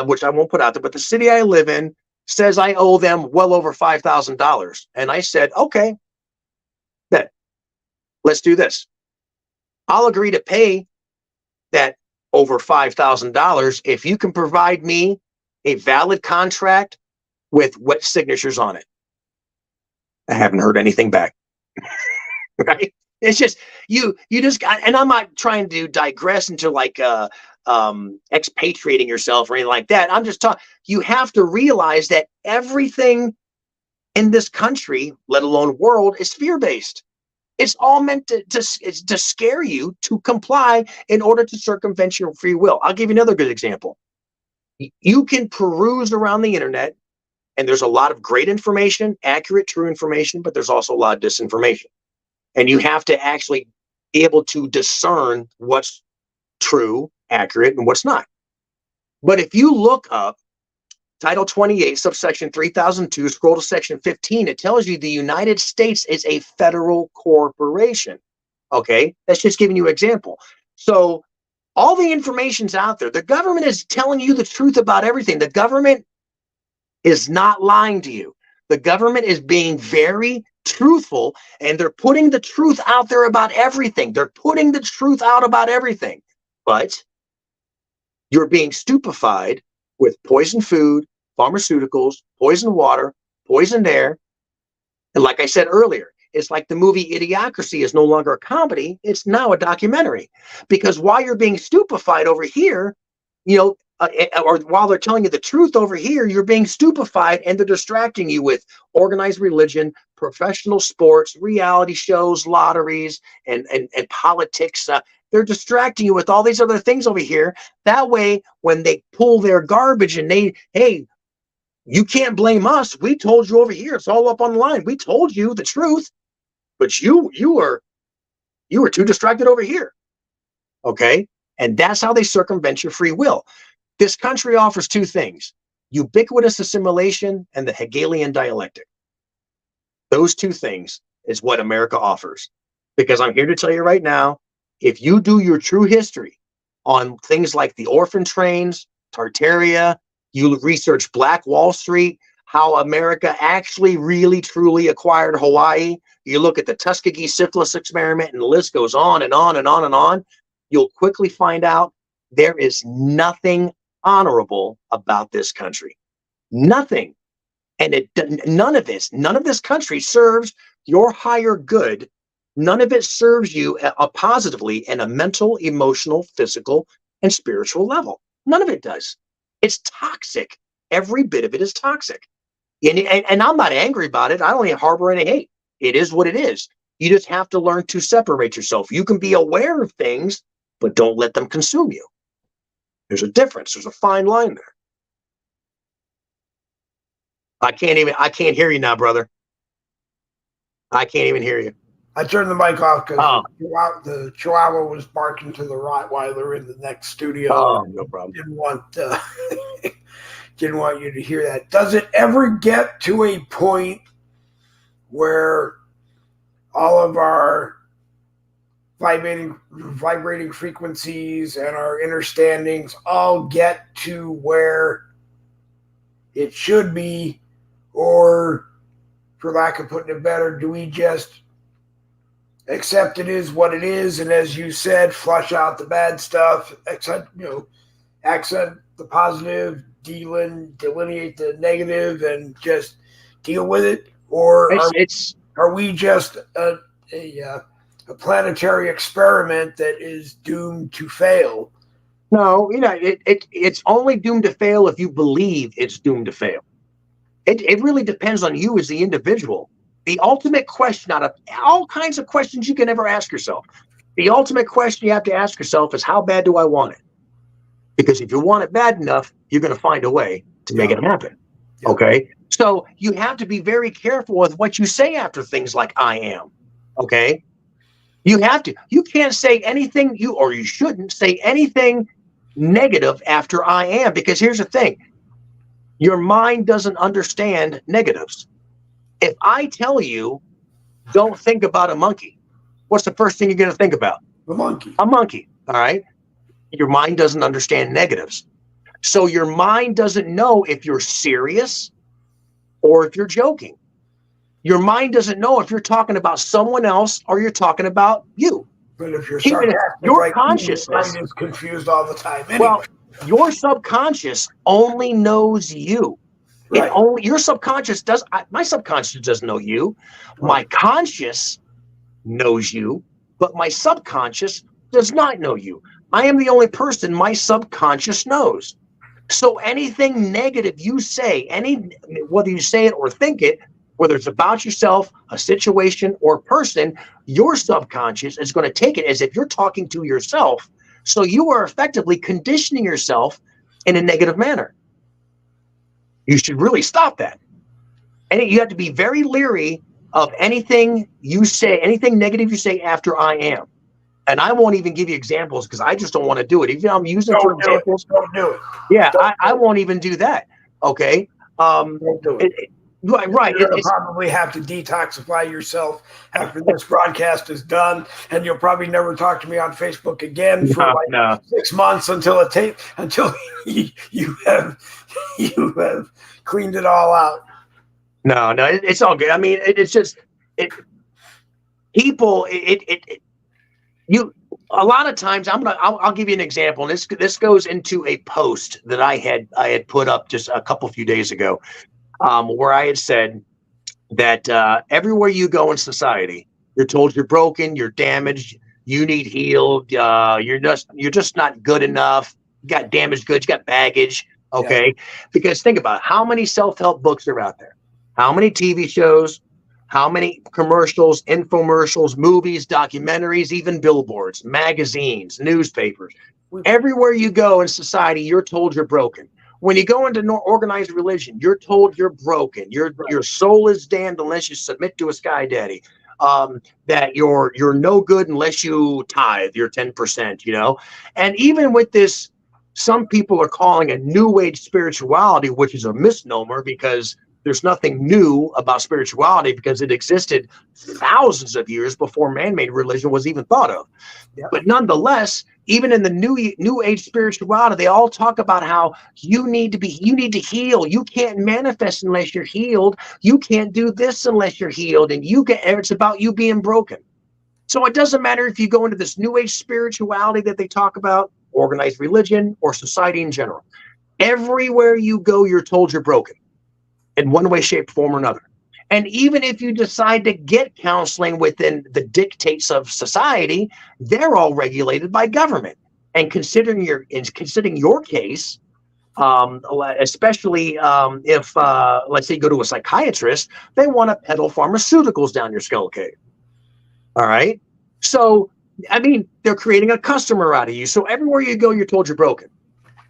which I won't put out there, but the city I live in says I owe them well over $5,000. And I said, okay, then let's do this. I'll agree to pay that over $5,000 if you can provide me a valid contract with wet signatures on it. I haven't heard anything back. Right? It's just you just got, and I'm not trying to digress into like expatriating yourself or anything like that. I'm just talking, you have to realize that everything in this country, let alone world, is fear-based. It's all meant to scare you to comply in order to circumvent your free will. I'll give you another good example. You can peruse around the internet, and there's a lot of great information, accurate, true information, but there's also a lot of disinformation. And you have to actually be able to discern what's true, accurate, and what's not. But if you look up Title 28, subsection 3002, scroll to section 15, it tells you the United States is a federal corporation. Okay, that's just giving you an example. So all the information's out there. The government is telling you the truth about everything. The government is not lying to you. The government is being very truthful, and they're putting the truth out there about everything. They're putting the truth out about everything. But you're being stupefied with poison food, pharmaceuticals, poison water, poisoned air. And like I said earlier, it's like the movie Idiocracy is no longer a comedy. It's now a documentary. Because while you're being stupefied over here, or while they're telling you the truth over here, you're being stupefied, and they're distracting you with organized religion, professional sports, reality shows, lotteries, and politics. They're distracting you with all these other things over here. That way, when they pull their garbage and hey, you can't blame us. We told you over here. It's all up on the line. We told you the truth, but you were too distracted over here. Okay? And that's how they circumvent your free will. This country offers two things: ubiquitous assimilation and the Hegelian dialectic. Those two things is what America offers. Because I'm here to tell you right now, if you do your true history on things like the orphan trains, Tartaria, you research Black Wall Street, how America actually really truly acquired Hawaii. You look at the Tuskegee syphilis experiment, and the list goes on and on and on and on. You'll quickly find out there is nothing honorable about this country. Nothing. And none of this country serves your higher good. None of it serves you positively in a mental, emotional, physical, and spiritual level. None of it does. It's toxic. Every bit of it is toxic. And I'm not angry about it. I don't even harbor any hate. It is what it is. You just have to learn to separate yourself. You can be aware of things, but don't let them consume you. There's a difference. There's a fine line there. I can't hear you now, brother. I can't even hear you. I turned the mic off because the Chihuahua was barking to the Rottweiler in the next studio. Oh, no problem. Didn't want you to hear that. Does it ever get to a point where all of our vibrating frequencies and our understandings all get to where it should be, or for lack of putting it better, do we just accept it is what it is, and as you said, flush out the bad stuff, accent the positive, delineate the negative, and just deal with it? Or are we just a planetary experiment that is doomed to fail? No, it's only doomed to fail if you believe it's doomed to fail. It really depends on you as the individual. The ultimate question, out of all kinds of questions you can ever ask yourself, the ultimate question you have to ask yourself is, how bad do I want it? Because if you want it bad enough, you're going to find a way to make it happen. Yeah. Okay? So you have to be very careful with what you say after things like I am. Okay? You have to. You can't say anything, you shouldn't say anything negative after I am, because here's the thing. Your mind doesn't understand negatives. If I tell you, don't think about a monkey, what's the first thing you're going to think about? A monkey. A monkey. All right. Your mind doesn't understand negatives. So your mind doesn't know if you're serious or if you're joking. Your mind doesn't know if you're talking about someone else or you're talking about you. But if you're sarcastic, your consciousness is confused all the time. Anyway. Well, your subconscious only knows you. Right. Your subconscious does. My subconscious doesn't know you. Right. My conscious knows you, but my subconscious does not know you. I am the only person my subconscious knows. So anything negative you say, whether you say it or think it, whether it's about yourself, a situation, or a person, your subconscious is going to take it as if you're talking to yourself. So you are effectively conditioning yourself in a negative manner. You should really stop that. And you have to be very leery of anything you say, anything negative you say after I am. And I won't even give you examples because I just don't want to do it. Even though I'm using for examples. Don't do it. Yeah, I won't even do that. Okay. Don't do it. Right. You'll probably have to detoxify yourself after this broadcast is done, and you'll probably never talk to me on Facebook again for 6 months until you have cleaned it all out. No, it's all good. I mean, it's just people. A lot of times I'll give you an example. And this goes into a post that I had put up just a few days ago. Where I had said that everywhere you go in society, you're told you're broken, you're damaged, you need healed, you're just not good enough, you got damaged goods, you got baggage, okay? Yeah. Because think about it, how many self-help books are out there? How many TV shows? How many commercials, infomercials, movies, documentaries, even billboards, magazines, newspapers? Everywhere you go in society, you're told you're broken. When you go into organized religion, you're told you're broken. Your soul is damned unless you submit to a sky daddy. That you're no good unless you tithe your 10%. And even with this, some people are calling a new age spirituality, which is a misnomer because there's nothing new about spirituality because it existed thousands of years before man-made religion was even thought of. Yep. But nonetheless, even in the new age spirituality, they all talk about how you need to heal. You can't manifest unless you're healed. You can't do this unless you're healed. And it's about you being broken. So it doesn't matter if you go into this new age spirituality that they talk about, organized religion, or society in general. Everywhere you go, you're told you're broken in one way, shape, form, or another. And even if you decide to get counseling within the dictates of society, they're all regulated by government. And considering your case, especially if let's say you go to a psychiatrist, they want to peddle pharmaceuticals down your skull cave. All right. So, I mean, they're creating a customer out of you. So everywhere you go, you're told you're broken.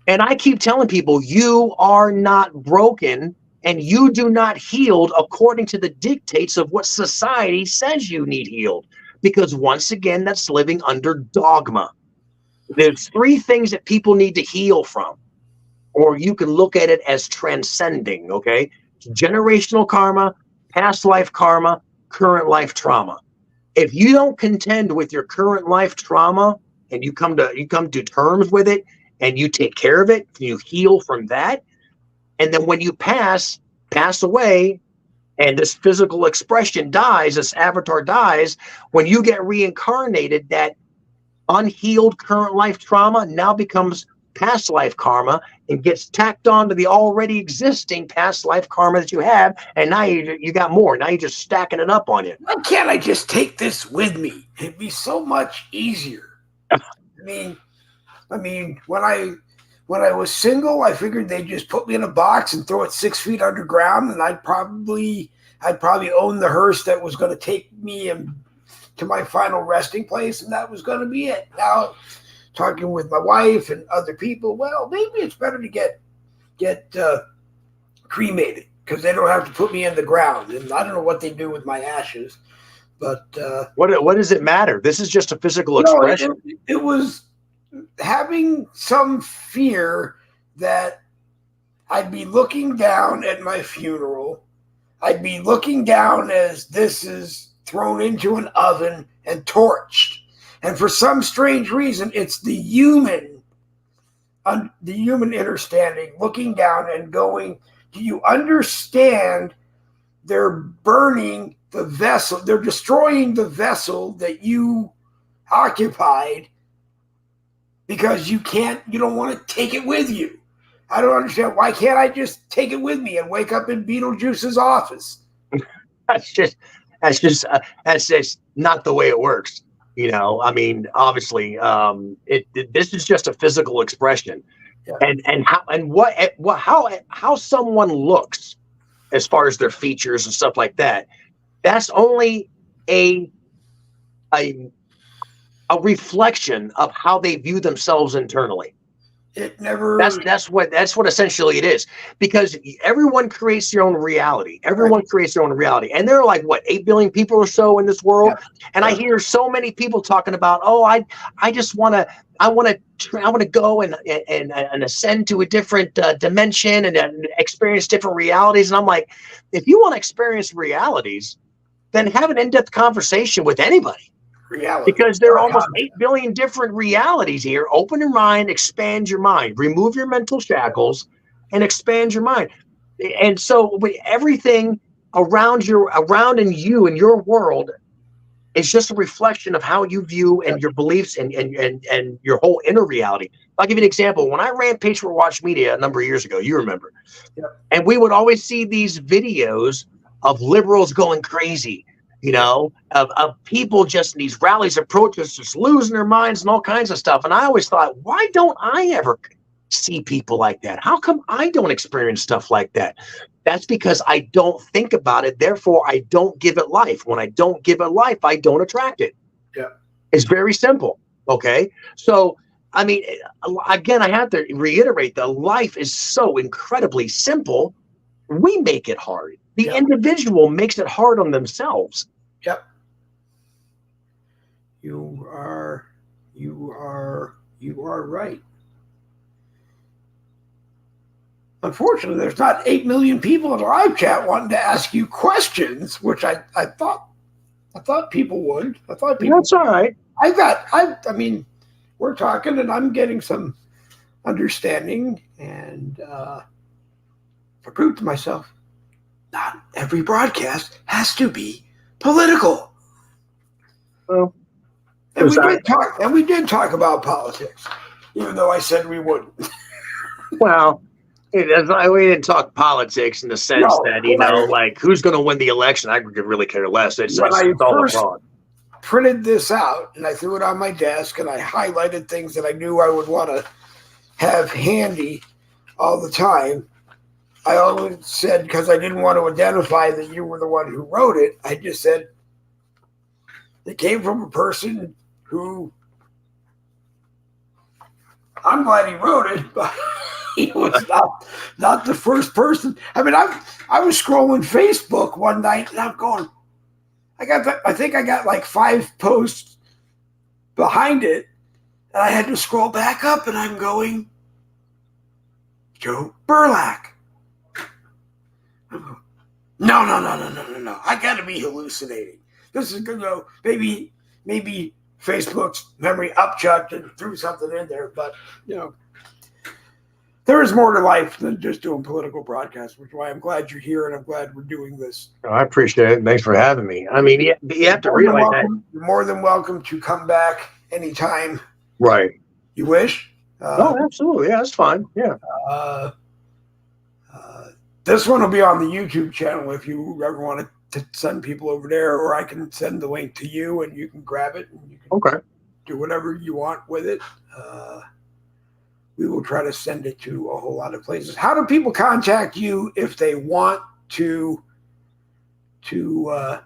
And I keep telling people, you are not broken and you do not healed according to the dictates of what society says you need healed. Because once again, that's living under dogma. There's three things that people need to heal from, or you can look at it as transcending, okay? Generational karma, past life karma, current life trauma. If you don't contend with your current life trauma and you come to terms with it and you take care of it, you heal from that, and then when you pass away, and this physical expression dies, this avatar dies, when you get reincarnated, that unhealed current life trauma now becomes past life karma and gets tacked on to the already existing past life karma that you have, and now you got more. Now you're just stacking it up on you. Why can't I just take this with me? It'd be so much easier. I mean, when I was single, I figured they'd just put me in a box and throw it 6 feet underground, and I'd probably own the hearse that was going to take me to my final resting place, and that was going to be it. Now, talking with my wife and other people, well, maybe it's better to get cremated because they don't have to put me in the ground. And I don't know what they do with my ashes, but what does it matter? This is just a physical expression. It was having some fear that I'd be looking down at my funeral. I'd be looking down as this is thrown into an oven and torched. And for some strange reason, it's the human understanding, looking down and going, do you understand they're burning the vessel? They're destroying the vessel that you occupied because you don't want to take it with you. I don't understand. Why can't I just take it with me and wake up in Beetlejuice's office? That's just not the way it works. You know, I mean, obviously, this is just a physical expression, yeah. How someone looks as far as their features and stuff like that. That's only a reflection of how they view themselves internally. It never. That's what essentially it is, because everyone creates their own reality. Everyone creates their own reality, and there are like 8 billion people or so in this world. Yeah. And I hear so many people talking about, oh, I just want to go and ascend to a different dimension and experience different realities. And I'm like, if you want to experience realities, then have an in-depth conversation with anybody. Reality. Because there are almost 8 billion different realities here. Open your mind, expand your mind, remove your mental shackles, and expand your mind. And so everything around in you and your world is just a reflection of how you view and your beliefs and your whole inner reality. I'll give you an example. When I ran Patriot Watch Media a number of years ago, you remember, and we would always see these videos of liberals going crazy. You know, of people just in these rallies and protests just losing their minds and all kinds of stuff. And I always thought, why don't I ever see people like that? How come I don't experience stuff like that? That's because I don't think about it. Therefore, I don't give it life. When I don't give it life, I don't attract it. Yeah. It's very simple. Okay. So, I mean, again, I have to reiterate that life is so incredibly simple. We make it hard. The individual makes it hard on themselves. Yep. You are right. Unfortunately, there's not 8 million people in the live chat wanting to ask you questions, which I thought people would. I thought people. That's all right. I mean, we're talking, and I'm getting some understanding, and I proved to myself, not every broadcast has to be political. Well, and we did talk about politics, even though I said we wouldn't. Well, we didn't talk politics in the sense that, like who's going to win the election. I could really care less. It's all a fraud. Printed this out and I threw it on my desk and I highlighted things that I knew I would want to have handy all the time. I always said, because I didn't want to identify that you were the one who wrote it, I just said it came from a person who, I'm glad he wrote it, but he was not the first person. I mean, I was scrolling Facebook one night and I'm going, I think I got like 5 posts behind it, and I had to scroll back up, and I'm going, Joe Berylak. I'm going, no. I got to be hallucinating. This is going to go, maybe Facebook's memory upchucked and threw something in there, but, there is more to life than just doing political broadcasts, which is why I'm glad you're here and I'm glad we're doing this. Oh, I appreciate it. Thanks for having me. I mean, you have to realize that you're more than welcome to come back anytime. Right. You wish. Oh, absolutely. Yeah, that's fine. Yeah. This one will be on the YouTube channel if you ever want to send people over there, or I can send the link to you and you can grab it and you can do whatever you want with it. We will try to send it to a whole lot of places. How do people contact you if they want to talk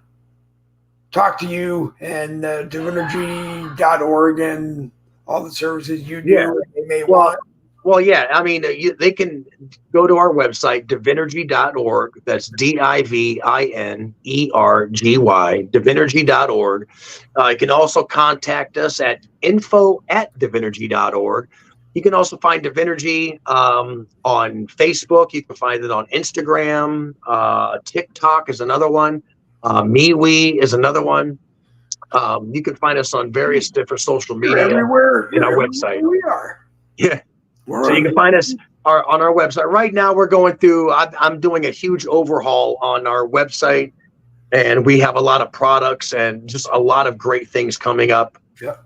to you and divinergy.org and all the services you do? They may want. Well, yeah. I mean, they can go to our website, divinergy.org. That's DIVINERGY, divinergy.org. You can also contact us at info@divinergy.org. You can also find Divinergy on Facebook. You can find it on Instagram. TikTok is another one. MeWe is another one. You can find us on various different social media everywhere in our website. We are. Yeah. So you can find us on our website. Right now we're going through, I'm doing a huge overhaul on our website, and we have a lot of products and just a lot of great things coming up.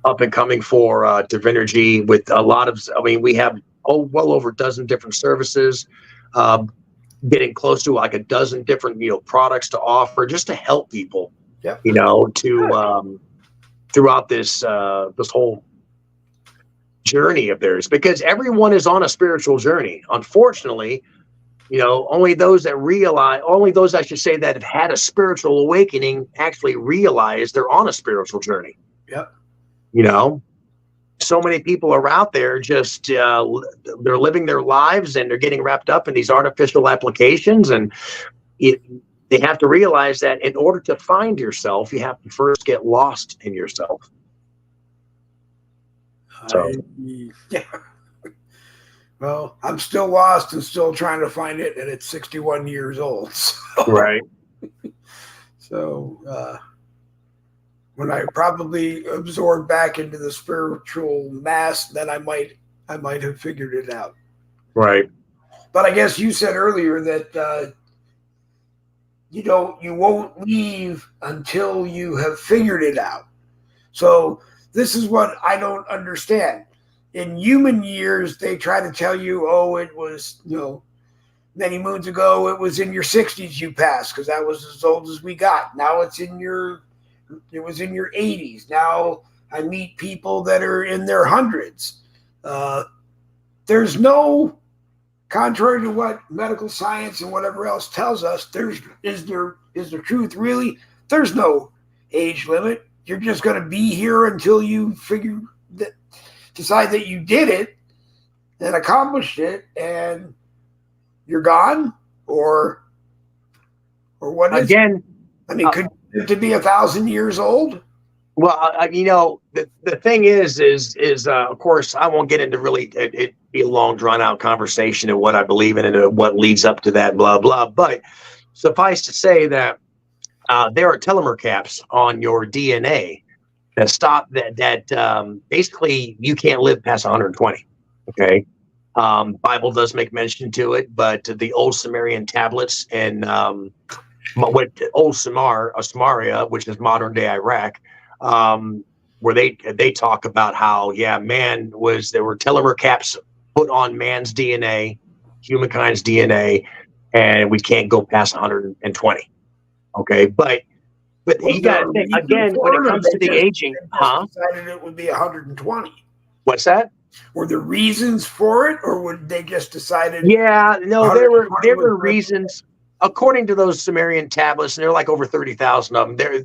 Up and coming for Divinergy with a lot of, we have well over a dozen different services, getting close to like a dozen different products to offer just to help people, to throughout this whole journey of theirs, because everyone is on a spiritual journey. Unfortunately, only those I should say that have had a spiritual awakening actually realize they're on a spiritual journey. Yep. So many people are out there just they're living their lives and they're getting wrapped up in these artificial applications, and they have to realize that in order to find yourself, you have to first get lost in yourself. So, well, I'm still lost and still trying to find it, and it's 61 years old. So. Right. So, when I probably absorb back into the spiritual mass, then I might have figured it out. Right. But I guess you said earlier that you won't leave until you have figured it out. So this is what I don't understand. In human years, they try to tell you, it was, many moons ago, it was in your 60s you passed, because that was as old as we got. Now it was in your 80s. Now I meet people that are in their hundreds. There's no, contrary to what medical science and whatever else tells us, is there truth really? There's no age limit. You're just going to be here until you decide that you did it and accomplished it, and you're gone, or what is again? I mean, could to be 1,000 years old? Well, the thing is, of course, I won't get into really it be a long, drawn out conversation of what I believe in and what leads up to that, blah blah. But suffice to say that there are telomere caps on your DNA that stop that basically you can't live past 120. Okay, Bible does make mention to it, but the old Sumerian tablets and what old Samaria, which is modern day Iraq, where they talk about how there were telomere caps put on man's DNA, humankind's DNA, and we can't go past 120. Okay, but you got to think again when it comes to the aging, decided it would be 120. What's that? Were there reasons for it, or would they just decided? Yeah, no, there were reasons. According to those Sumerian tablets, and there are like over 30,000 of them. There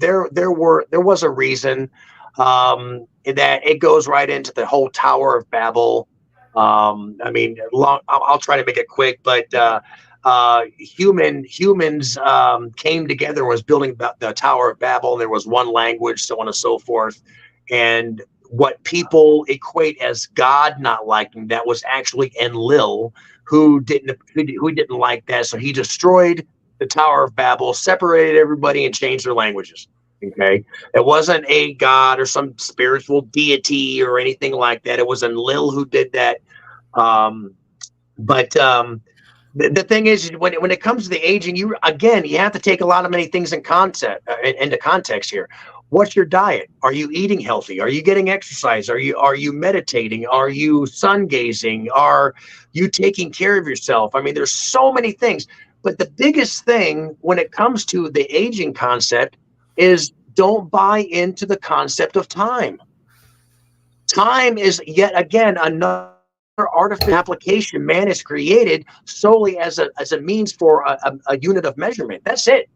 was a reason that it goes right into the whole Tower of Babel. I'll try to make it quick, but humans came together and was building the Tower of Babel. And there was one language, so on and so forth, and what people equate as God not liking that was actually Enlil, who didn't like that. So he destroyed the Tower of Babel, separated everybody, and changed their languages. Okay, it wasn't a god or some spiritual deity or anything like that. It was Enlil who did that. The thing is, when it comes to the aging, you have to take a lot of many things into context here. What's your diet? Are you eating healthy? Are you getting exercise? Are you meditating? Are you sun gazing? Are you taking care of yourself? I mean, there's so many things. But the biggest thing when it comes to the aging concept is don't buy into the concept of time. Time is yet again another artificial application man has created solely as a means for a unit of measurement. That's it.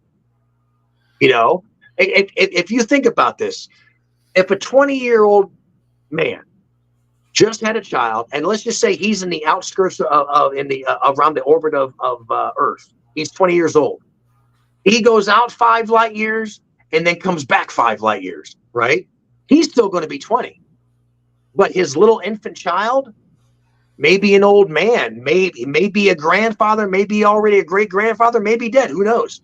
If you think about this, if a 20-year-old man just had a child, and let's just say he's in the outskirts around the orbit of Earth, he's 20 years old. He goes out 5 light years and then comes back 5 light years, right? He's still going to be 20. But his little infant child, maybe an old man, maybe a grandfather, maybe already a great grandfather, maybe dead, who knows?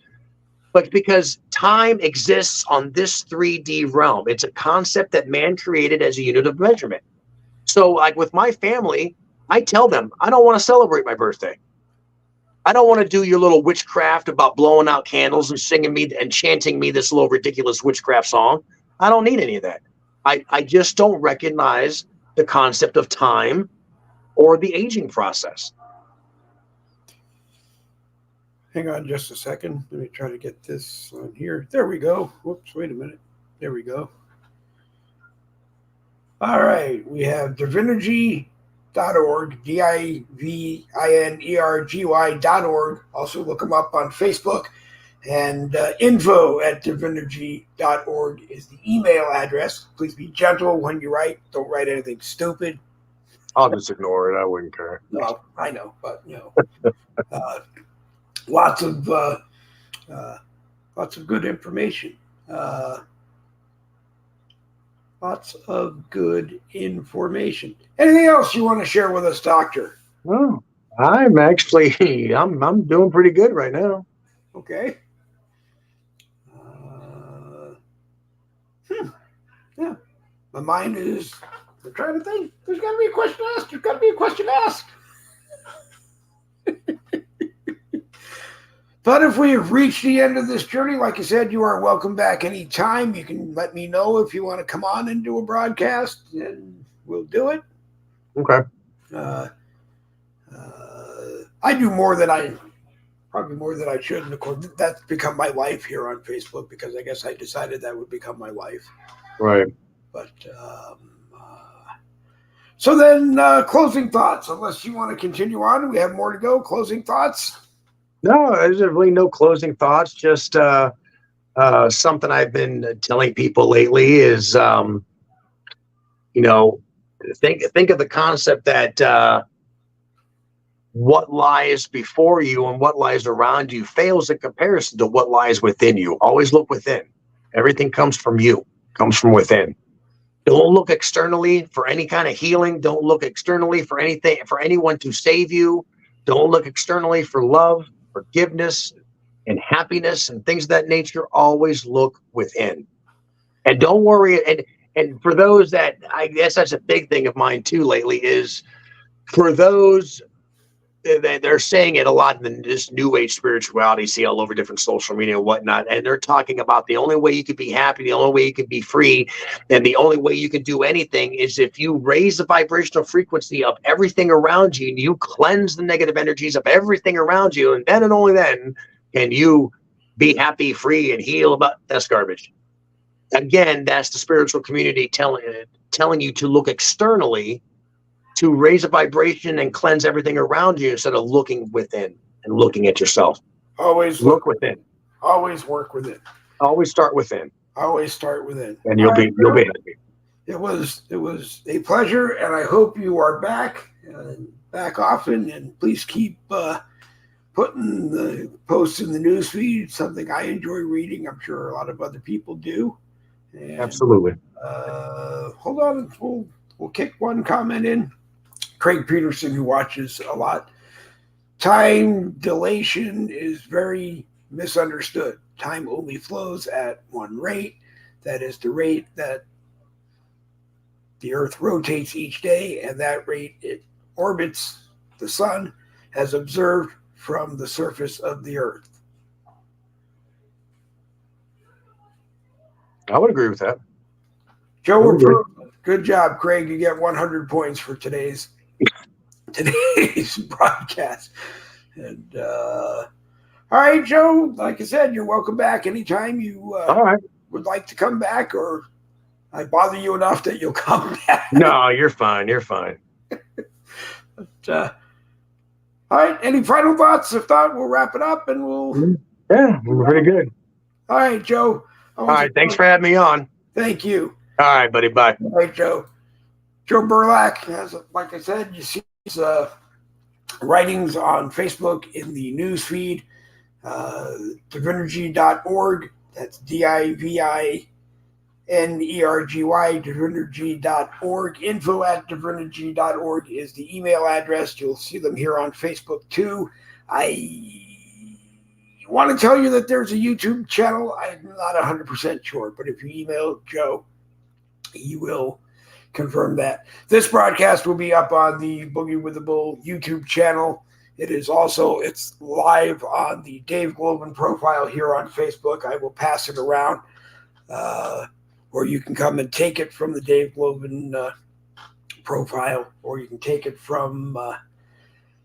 But because time exists on this 3D realm, it's a concept that man created as a unit of measurement. So like with my family, I tell them, I don't want to celebrate my birthday. I don't want to do your little witchcraft about blowing out candles and singing me and chanting me this little ridiculous witchcraft song. I don't need any of that. I just don't recognize the concept of time or the aging process. Hang on just a second. Let me try to get this on here. There we go. Whoops, wait a minute. There we go. All right. We have divinergy.org, divinergy.org. Also look them up on Facebook. And info@divinergy.org is the email address. Please be gentle when you write. Don't write anything stupid. I'll just ignore it. I wouldn't care. No, I know, but lots of good information. Lots of good information. Anything else you want to share with us, Doctor? Oh, I'm doing pretty good right now. Okay. Yeah. My mind is. I'm trying to think. There's got to be a question asked. There's got to be a question asked. But if we have reached the end of this journey, like I said, you are welcome back anytime. You can let me know if you want to come on and do a broadcast, and we'll do it. Okay. I do probably more than I should. And of course, that's become my life here on Facebook because I guess I decided that would become my life. Right. But so then, closing thoughts. Unless you want to continue on, we have more to go. Closing thoughts. No, there's really no closing thoughts. Just something I've been telling people lately is, think of the concept that what lies before you and what lies around you fails in comparison to what lies within you. Always look within. Everything comes from you. comes from within. Don't look externally for any kind of healing. Don't look externally for anything, for anyone to save you. Don't look externally for love, forgiveness, and happiness and things of that nature. Always look within. And don't worry. And for those that, I guess that's a big thing of mine too lately, is for those they're saying it a lot in this new age spirituality, see all over different social media and whatnot. And they're talking about the only way you can be happy, the only way you can be free, and the only way you can do anything is if you raise the vibrational frequency of everything around you and you cleanse the negative energies of everything around you. And then and only then can you be happy, free, and heal. About that's garbage. Again, that's the spiritual community telling you to look externally to raise a vibration and cleanse everything around you instead of looking within and looking at yourself. Always look within. Always work within. Always start within. Always start within. And you'll be happy. It was a pleasure, and I hope you are back often. And please keep putting the posts in the news feed. Something I enjoy reading. I'm sure a lot of other people do. And, absolutely. Hold on, we'll kick one comment in. Craig Peterson, who watches a lot. Time dilation is very misunderstood. Time only flows at one rate. That is the rate that the Earth rotates each day, and that rate it orbits the sun as observed from the surface of the Earth. I would agree with that. Joe, good job, Craig. You get 100 points for today's broadcast. And all right, Joe, like I said, you're welcome back anytime you all right. would like to come back, or I bother you enough that you'll come back. No, you're fine. You're fine. But, all right, any final thoughts? If not, we'll wrap it up and we'll... Yeah, we're pretty good. All right, Joe. All right, thanks for having me on. Thank you. All right, buddy, bye. All right, Joe. Joe Berylak has, like I said, you see his writings on Facebook in the news feed, divinergy.org. That's divinergy, divinergy.org. info@divinergy.org is the email address. You'll see them here on Facebook too. I want to tell you that there's a YouTube channel. I'm not 100% sure, but if you email Joe, he will confirm that. This broadcast will be up on the Boogie with the Bull YouTube channel. It's live on the Dave Glovin profile here on Facebook. I will pass it around, or you can come and take it from the Dave Glovin profile, or you can take it from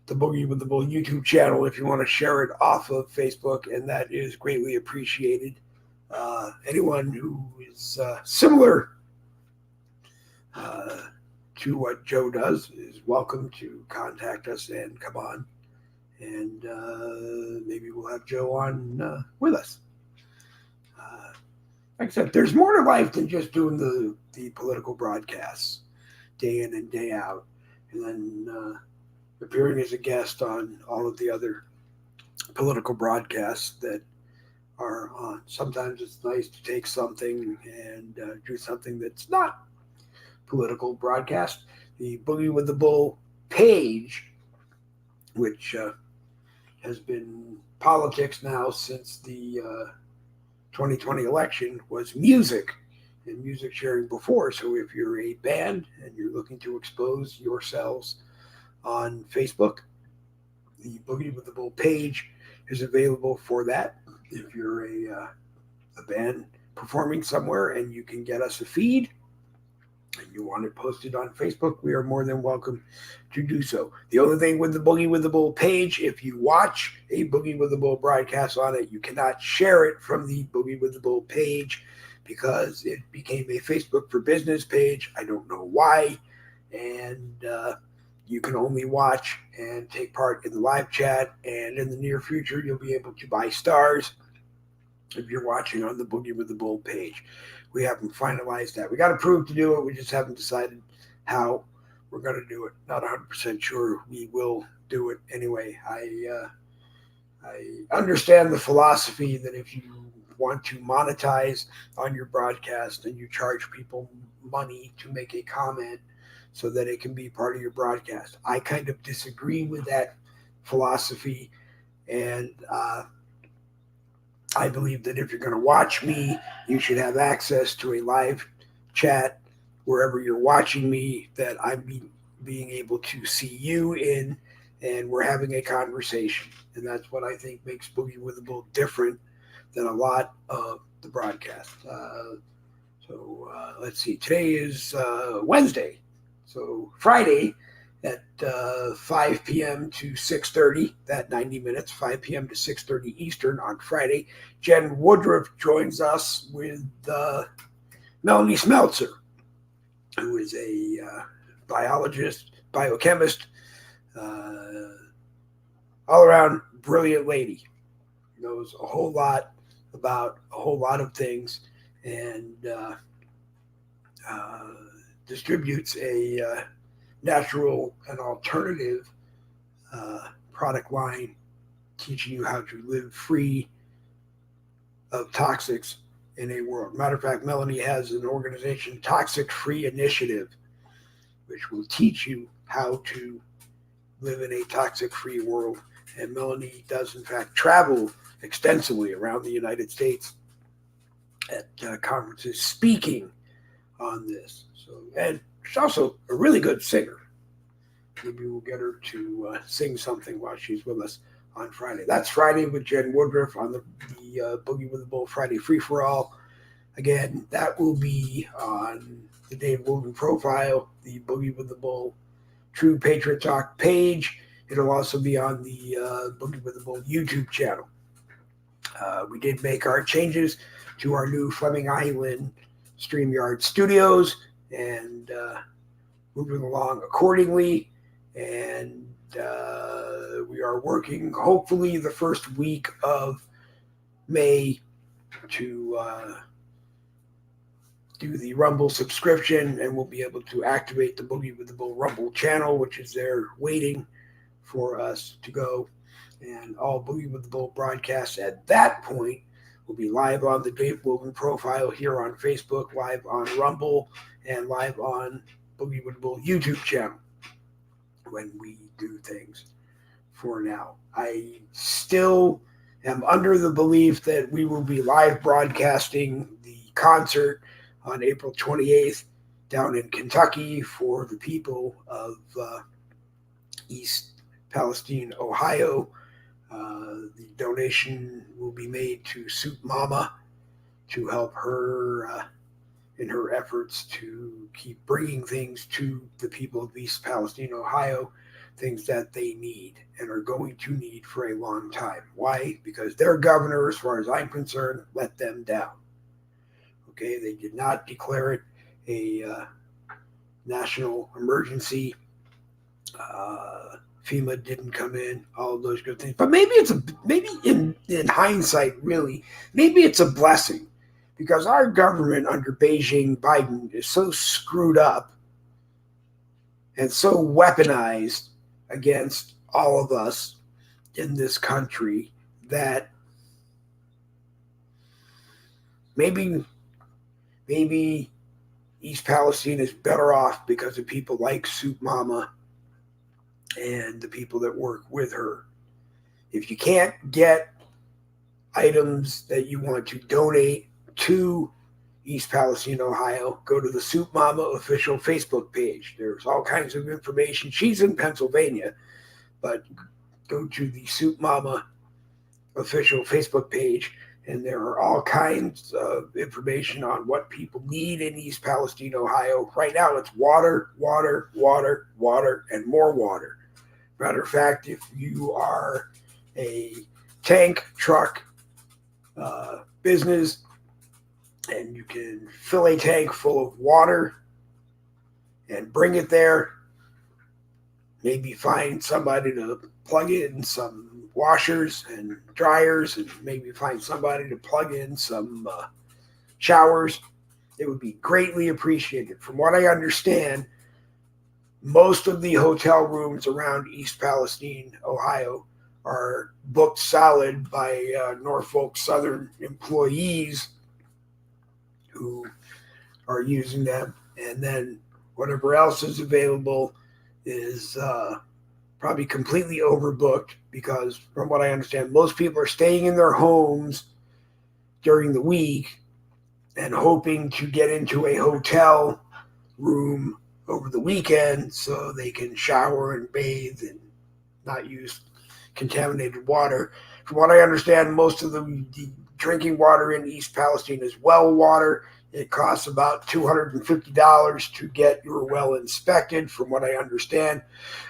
the Boogie with the Bull YouTube channel if you want to share it off of Facebook, and that is greatly appreciated. Anyone who is similar to what Joe does is welcome to contact us and come on, and maybe we'll have Joe on with us. Like I said, there's more to life than just doing the political broadcasts day in and day out, and then appearing as a guest on all of the other political broadcasts that are on. Sometimes it's nice to take something and do something that's not political broadcast. The Boogie with the Bull page, which has been politics now since the 2020 election, was music and music sharing before. So if you're a band and you're looking to expose yourselves on Facebook, the Boogie with the Bull page is available for that. If you're a band performing somewhere and you can get us a feed and you want it posted on Facebook, we are more than welcome to do so. The only thing with the Boogie with the Bull page, if you watch a Boogie with the Bull broadcast on it, you cannot share it from the Boogie with the Bull page because it became a Facebook for Business page. I don't know why. And you can only watch and take part in the live chat. And in the near future, you'll be able to buy stars if you're watching on the Boogie with the Bull page. We haven't finalized that. We got approved to do it. We just haven't decided how we're going to do it. Not 100% sure we will do it anyway. I understand the philosophy that if you want to monetize on your broadcast and you charge people money to make a comment so that it can be part of your broadcast. I kind of disagree with that philosophy, and I believe that if you're going to watch me, you should have access to a live chat wherever you're watching me, that I'm being able to see you in, and we're having a conversation. And that's what I think makes Boogie with the Bull different than a lot of the broadcast. Let's see. Today is Wednesday. So Friday at 5 p.m. to 6:30, that 90 minutes, 5 p.m. to 6:30 Eastern on Friday, Jen Woodruff joins us with Melanie Smeltzer, who is a biologist, biochemist, all-around brilliant lady. Knows a whole lot about a whole lot of things, and distributes a natural and alternative product line teaching you how to live free of toxics in a world. Matter of fact, Melanie has an organization, Toxic Free Initiative, which will teach you how to live in a toxic-free world. And Melanie does, in fact, travel extensively around the United States at conferences speaking on this. And she's also a really good singer. Maybe we'll get her to sing something while she's with us on Friday. That's Friday with Jen Woodruff on the Boogie with the Bull Friday Free-for-All. Again, that will be on the Dave Glovin profile, the Boogie with the Bull True Patriot Talk page. It'll also be on the Boogie with the Bull YouTube channel. We did make our changes to our new Fleming Island StreamYard studios, and moving along accordingly. And we are working, hopefully, the first week of May to do the Rumble subscription, and we'll be able to activate the Boogie with the Bull Rumble channel, which is there waiting for us to go. And all Boogie with the Bull broadcasts at that point will be live on the Dave Glovin profile here on Facebook, live on Rumble, and live on Boogie with the Bull YouTube channel when we do things. For now, I still am under the belief that we will be live broadcasting the concert on April 28th down in Kentucky for the people of East Palestine, Ohio. The donation will be made to Soup Mama to help her in her efforts to keep bringing things to the people of East Palestine, Ohio, things that they need and are going to need for a long time. Why? Because their governor, as far as I'm concerned, let them down. Okay, they did not declare it a national emergency. FEMA didn't come in, all of those good things. But maybe in hindsight, really, maybe it's a blessing, because our government under Biden is so screwed up and so weaponized against all of us in this country that maybe East Palestine is better off because of people like Soup Mama and the people that work with her. If you can't get items that you want to donate to East Palestine, Ohio, go to the Soup Mama official Facebook page. There's all kinds of information. She's in Pennsylvania, but go to the Soup Mama official Facebook page, and there are all kinds of information on what people need in East Palestine, Ohio. Right now, it's water, water, water, water, and more water. Matter of fact, if you are a tank truck business and you can fill a tank full of water and bring it there, maybe find somebody to plug in some washers and dryers, and maybe find somebody to plug in some showers, it would be greatly appreciated. From what I understand, most of the hotel rooms around East Palestine, Ohio, are booked solid by Norfolk Southern employees who are using them. And then whatever else is available is probably completely overbooked because, from what I understand, most people are staying in their homes during the week and hoping to get into a hotel room over the weekend so they can shower and bathe and not use contaminated water. From what I understand, most of the drinking water in East Palestine is well water. It costs about $250 to get your well inspected, from what I understand.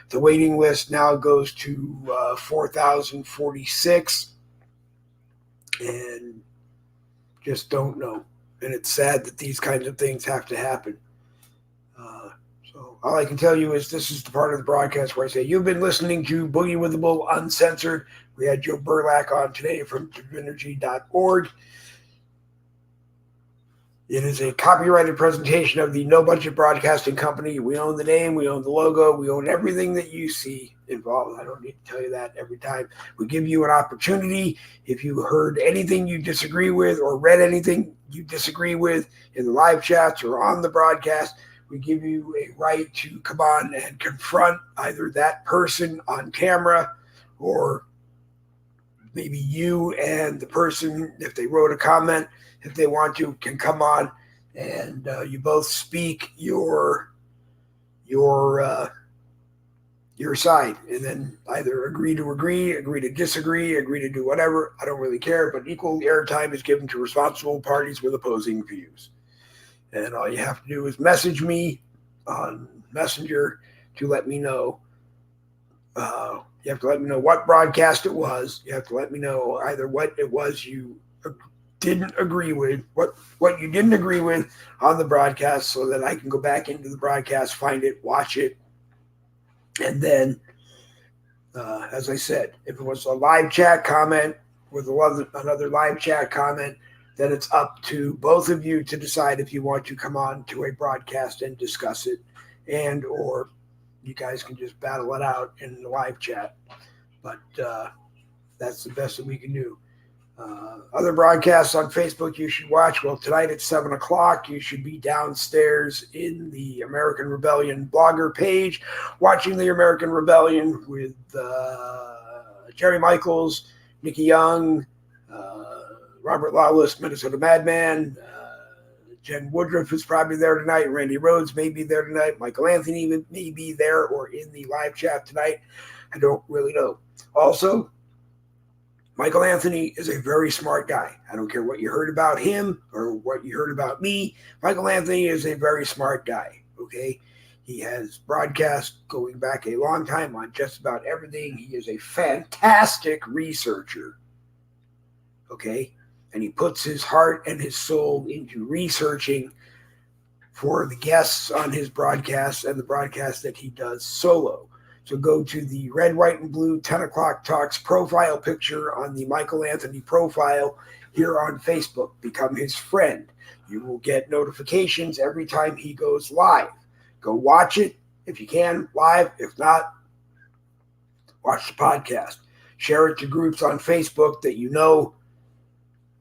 The waiting list now goes to 4,046, and just don't know. And it's sad that these kinds of things have to happen. So all I can tell you is this is the part of the broadcast where I say, you've been listening to Boogie with the Bull Uncensored. We had Joe Berylak on today from divinergy.org. It is a copyrighted presentation of the No Budget Broadcasting Company. We own the name, we own the logo, we own everything that you see involved. I don't need to tell you that every time. We give you an opportunity. If you heard anything you disagree with or read anything you disagree with in the live chats or on the broadcast, we give you a right to come on and confront either that person on camera or maybe you and the person, if they wrote a comment, if they want to, can come on and you both speak your side, and then either agree to disagree, agree to do whatever. I don't really care, but equal airtime is given to responsible parties with opposing views. And all you have to do is message me on Messenger to let me know. You have to let me know what broadcast it was. You have to let me know either what it was you didn't agree with, what you didn't agree with on the broadcast, so that I can go back into the broadcast, find it, watch it. And then, as I said, if it was a live chat comment with another live chat comment, then it's up to both of you to decide if you want to come on to a broadcast and discuss it, and or you guys can just battle it out in the live chat. But that's the best that we can do. Other broadcasts on Facebook you should watch. Well, tonight at 7 o'clock, you should be downstairs in the American Rebellion blogger page, watching the American Rebellion with Jerry Michaels, Nikki Young, Robert Lawless, Minnesota Madman. Jen Woodruff is probably there tonight. Randy Rhodes may be there tonight. Michael Anthony may be there or in the live chat tonight. I don't really know. Also, Michael Anthony is a very smart guy. I don't care what you heard about him or what you heard about me. Michael Anthony is a very smart guy, okay? He has broadcast going back a long time on just about everything. He is a fantastic researcher, okay? And he puts his heart and his soul into researching for the guests on his broadcasts and the broadcasts that he does solo. So go to the Red, White, and Blue 10 O'Clock Talks profile picture on the Michael Anthony profile here on Facebook. Become his friend. You will get notifications every time he goes live. Go watch it if you can, live. If not, watch the podcast. Share it to groups on Facebook that you know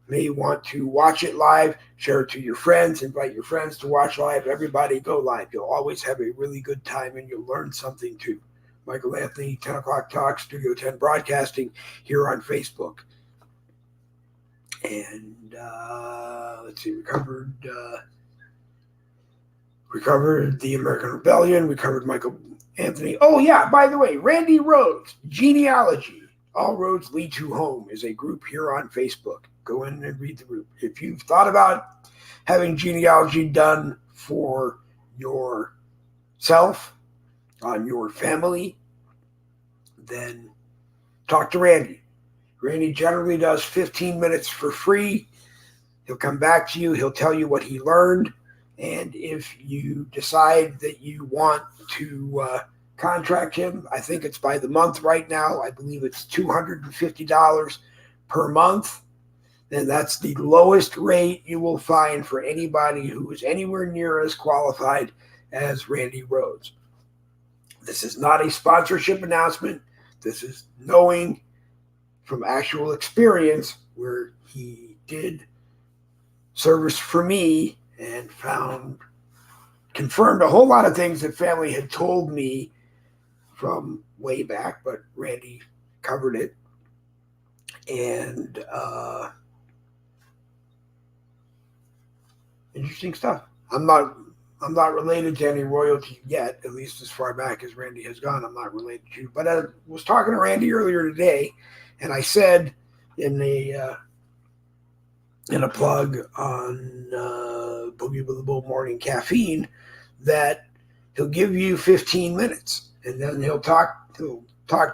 may want to watch it live. Share it to your friends. Invite your friends to watch live. Everybody go live. You'll always have a really good time and you'll learn something too. Michael Anthony, 10 O'Clock Talk, Studio 10 Broadcasting here on Facebook. And let's see, we covered the American Rebellion. We covered Michael Anthony. Oh, yeah, by the way, Randy Rhodes, Genealogy, All Roads Lead to Home, is a group here on Facebook. Go in and read the group. If you've thought about having genealogy done for yourself, on your family, then talk to Randy. Randy generally does 15 minutes for free. He'll come back to you. He'll tell you what he learned. And if you decide that you want to contract him, I think it's by the month right now. I believe it's $250 per month. And that's the lowest rate you will find for anybody who is anywhere near as qualified as Randy Rhodes. This is not a sponsorship announcement. This is knowing from actual experience where he did service for me and confirmed a whole lot of things that family had told me from way back, but Randy covered it. And interesting stuff. I'm not related to any royalty yet, at least as far back as Randy has gone. I'm not related to. But I was talking to Randy earlier today, and I said in a plug on Boogie with the Bull Morning Caffeine that he'll give you 15 minutes, and then he'll talk to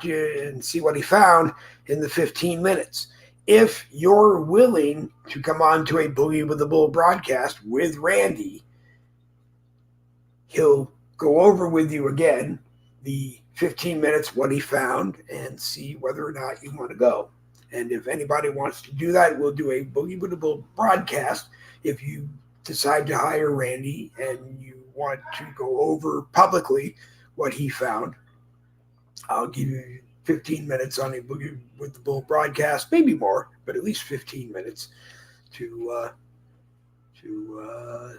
you and see what he found in the 15 minutes. If you're willing to come on to a Boogie with the Bull broadcast with Randy, he'll go over with you again the 15 minutes, what he found, and see whether or not you want to go. And if anybody wants to do that, we'll do a Boogie with the Bull broadcast. If you decide to hire Randy and you want to go over publicly what he found, I'll give you 15 minutes on a Boogie with the Bull broadcast, maybe more, but at least 15 minutes to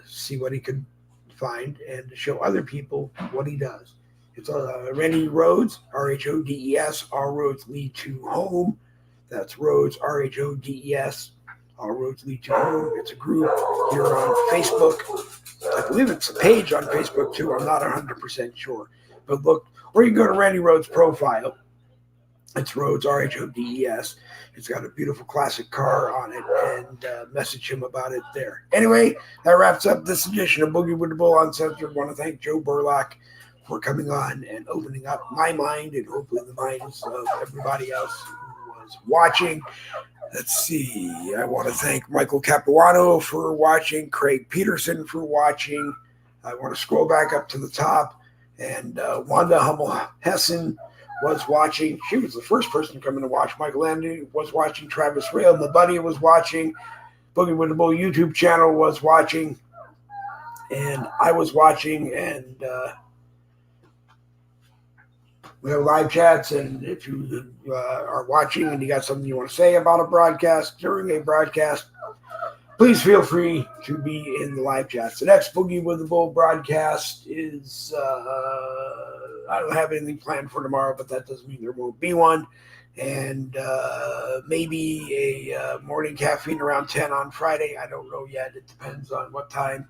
see what he could find and to show other people what he does. It's Randy Rhodes, Rhodes, All Roads Lead to Home. That's Rhodes, Rhodes, All Roads Lead to Home. It's a group here on Facebook. I believe it's a page on Facebook too. I'm not 100% sure. But look, or you can go to Randy Rhodes' profile. It's Rhodes, Rhodes. It's got a beautiful classic car on it, and message him about it there. Anyway, that wraps up this edition of Boogie with the Bull Uncensored. I want to thank Joe Berylak for coming on and opening up my mind and hopefully the minds of everybody else who was watching. Let's see. I want to thank Michael Capuano for watching, Craig Peterson for watching. I want to scroll back up to the top, and Wanda Hummel-Hessen was watching. She was the first person to come in to watch. Michael Andy was watching. Travis Rail, my buddy, was watching. Boogie with the Bull YouTube channel was watching. And I was watching. And we have live chats. And if you are watching and you got something you want to say about a broadcast, during a broadcast, please feel free to be in the live chats. The next Boogie with the Bull broadcast is, I don't have anything planned for tomorrow, but that doesn't mean there won't be one. And maybe a morning caffeine around 10 on Friday. I don't know yet. It depends on what time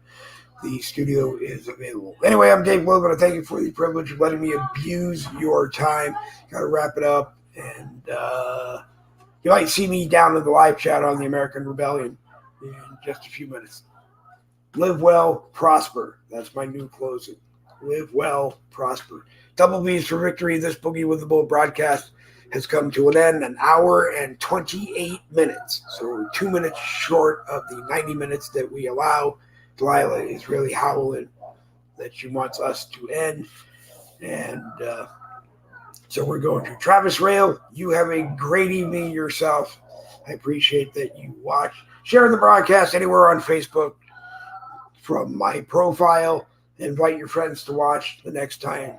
the studio is available. Anyway, I'm Dave Glovin. I thank you for the privilege of letting me abuse your time. Got to wrap it up. And you might see me down in the live chat on the American Rebellion in just a few minutes. Live well, prosper. That's my new closing. Live well, prosper. Double B's for victory. This Boogie with the Bull broadcast has come to an end. An hour and 28 minutes. So we're 2 minutes short of the 90 minutes that we allow. Delilah is really howling that she wants us to end. And so we're going to Travis Rail. You have a great evening yourself. I appreciate that you watch. Share the broadcast anywhere on Facebook from my profile. Invite your friends to watch the next time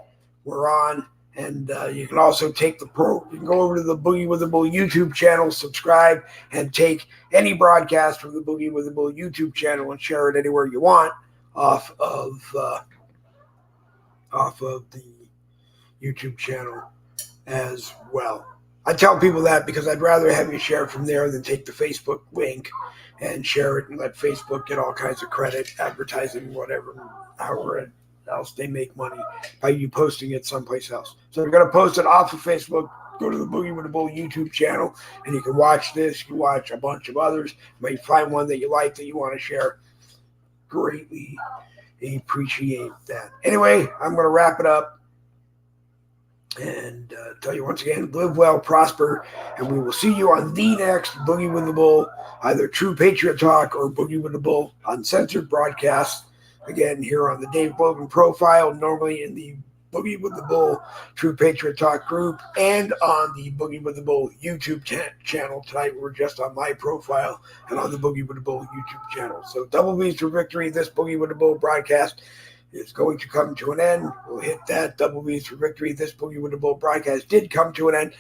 we're on. And you can also you can go over to the Boogie with the Bull YouTube channel, subscribe, and take any broadcast from the Boogie with the Bull YouTube channel and share it anywhere you want off of the YouTube channel as well. I tell people that because I'd rather have you share it from there than take the Facebook link and share it and let Facebook get all kinds of credit, advertising, whatever, however else they make money by you posting it someplace else. So if you're going to post it off of Facebook, go to the Boogie with the Bull YouTube channel and you can watch this. You can watch a bunch of others. You might find one that you like that you want to share. Greatly appreciate that. Anyway, I'm going to wrap it up and tell you once again, live well, prosper, and we will see you on the next Boogie with the Bull, either True Patriot Talk or Boogie with the Bull Uncensored broadcast. Again, here on the Dave Logan profile, normally in the Boogie with the Bull True Patriot Talk group, and on the Boogie with the Bull YouTube channel. Tonight we're just on my profile and on the Boogie with the Bull YouTube channel. So double B's for victory. This Boogie with the Bull broadcast is going to come to an end. We'll hit that. Double B's for victory. This Boogie with the Bull broadcast did come to an end.